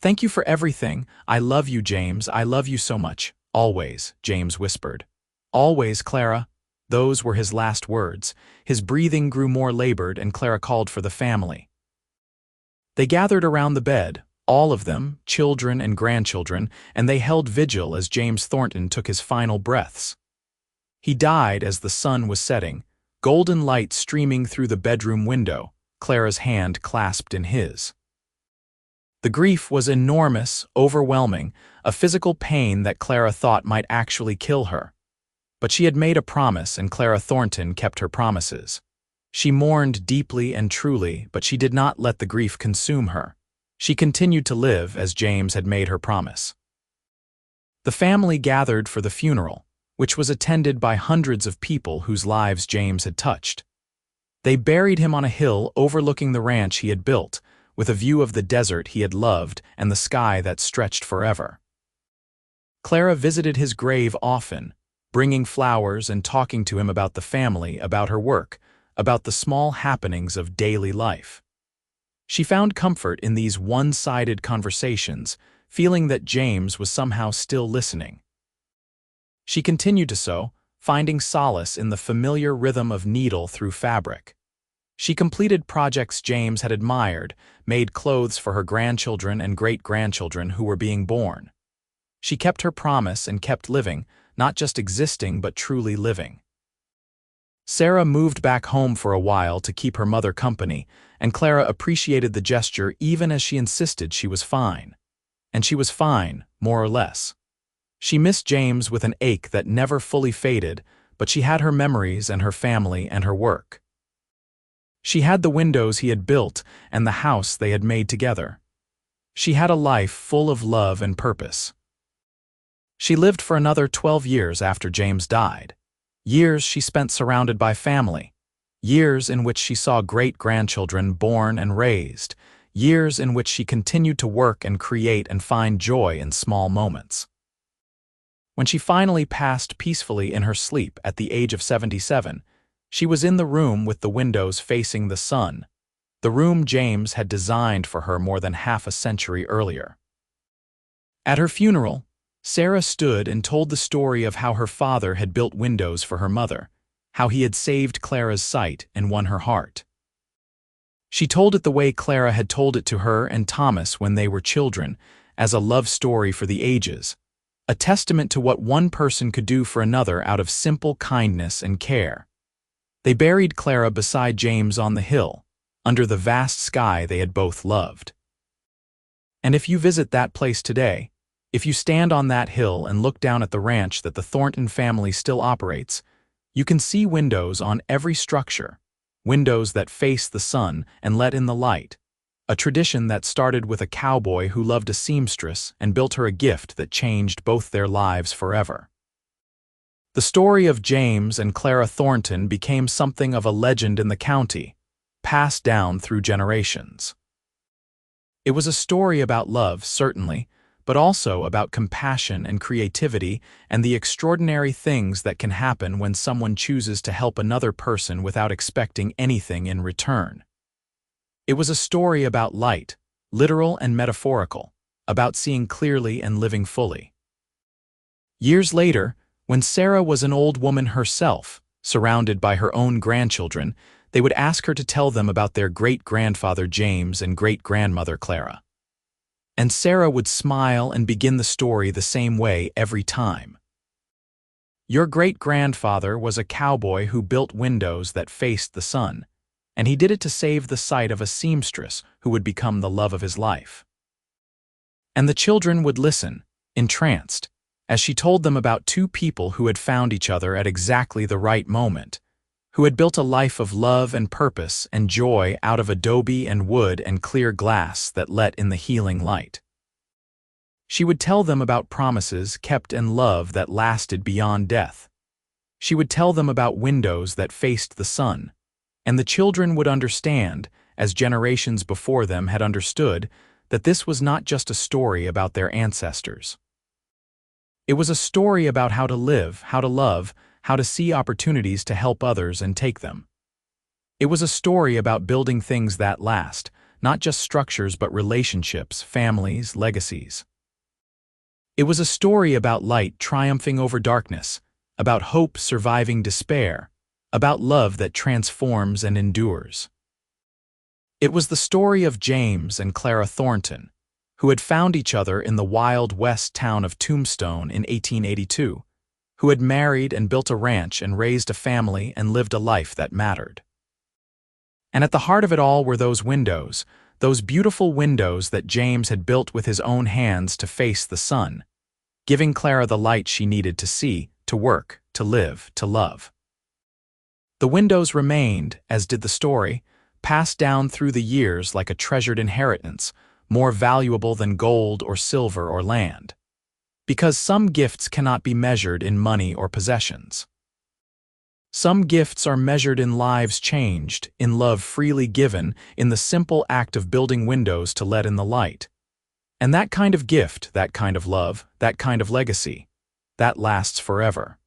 "Thank you for everything. I love you, James. I love you so much." "Always," James whispered. "Always, Clara." Those were his last words. His breathing grew more labored, and Clara called for the family. They gathered around the bed, all of them, children and grandchildren, and they held vigil as James Thornton took his final breaths. He died as the sun was setting, golden light streaming through the bedroom window, Clara's hand clasped in his. The grief was enormous, overwhelming, a physical pain that Clara thought might actually kill her. But she had made a promise, and Clara Thornton kept her promises. She mourned deeply and truly, but she did not let the grief consume her. She continued to live as James had made her promise. The family gathered for the funeral, which was attended by hundreds of people whose lives James had touched. They buried him on a hill overlooking the ranch he had built, with a view of the desert he had loved and the sky that stretched forever. Clara visited his grave often, bringing flowers and talking to him about the family, about her work, about the small happenings of daily life. She found comfort in these one-sided conversations, feeling that James was somehow still listening. She continued to sew, finding solace in the familiar rhythm of needle through fabric. She completed projects James had admired, made clothes for her grandchildren and great-grandchildren who were being born. She kept her promise and kept living, not just existing but truly living. Sarah moved back home for a while to keep her mother company, and Clara appreciated the gesture even as she insisted she was fine. And she was fine, more or less. She missed James with an ache that never fully faded, but she had her memories and her family and her work. She had the windows he had built and the house they had made together. She had a life full of love and purpose. She lived for another 12 years after James died. Years she spent surrounded by family. Years in which she saw great-grandchildren born and raised. Years in which she continued to work and create and find joy in small moments. When she finally passed peacefully in her sleep at the age of 77, she was in the room with the windows facing the sun, the room James had designed for her more than half a century earlier. At her funeral, Sarah stood and told the story of how her father had built windows for her mother, how he had saved Clara's sight and won her heart. She told it the way Clara had told it to her and Thomas when they were children, as a love story for the ages, a testament to what one person could do for another out of simple kindness and care. They buried Clara beside James on the hill, under the vast sky they had both loved. And if you visit that place today, if you stand on that hill and look down at the ranch that the Thornton family still operates, you can see windows on every structure, windows that face the sun and let in the light, a tradition that started with a cowboy who loved a seamstress and built her a gift that changed both their lives forever. The story of James and Clara Thornton became something of a legend in the county, passed down through generations. It was a story about love, certainly, but also about compassion and creativity and the extraordinary things that can happen when someone chooses to help another person without expecting anything in return. It was a story about light, literal and metaphorical, about seeing clearly and living fully. Years later, when Sarah was an old woman herself, surrounded by her own grandchildren, they would ask her to tell them about their great-grandfather James and great-grandmother Clara. And Sarah would smile and begin the story the same way every time. Your great-grandfather was a cowboy who built windows that faced the sun, and he did it to save the sight of a seamstress who would become the love of his life. And the children would listen, entranced, as she told them about two people who had found each other at exactly the right moment, who had built a life of love and purpose and joy out of adobe and wood and clear glass that let in the healing light. She would tell them about promises kept and love that lasted beyond death. She would tell them about windows that faced the sun, and the children would understand, as generations before them had understood, that this was not just a story about their ancestors. It was a story about how to live, how to love, how to see opportunities to help others and take them. It was a story about building things that last, not just structures but relationships, families, legacies. It was a story about light triumphing over darkness, about hope surviving despair, about love that transforms and endures. It was the story of James and Clara Thornton, who had found each other in the Wild West town of Tombstone in 1882, who had married and built a ranch and raised a family and lived a life that mattered. And at the heart of it all were those windows, those beautiful windows that James had built with his own hands to face the sun, giving Clara the light she needed to see, to work, to live, to love. The windows remained, as did the story, passed down through the years like a treasured inheritance, more valuable than gold or silver or land. Because some gifts cannot be measured in money or possessions. Some gifts are measured in lives changed, in love freely given, in the simple act of building windows to let in the light. And that kind of gift, that kind of love, that kind of legacy, that lasts forever.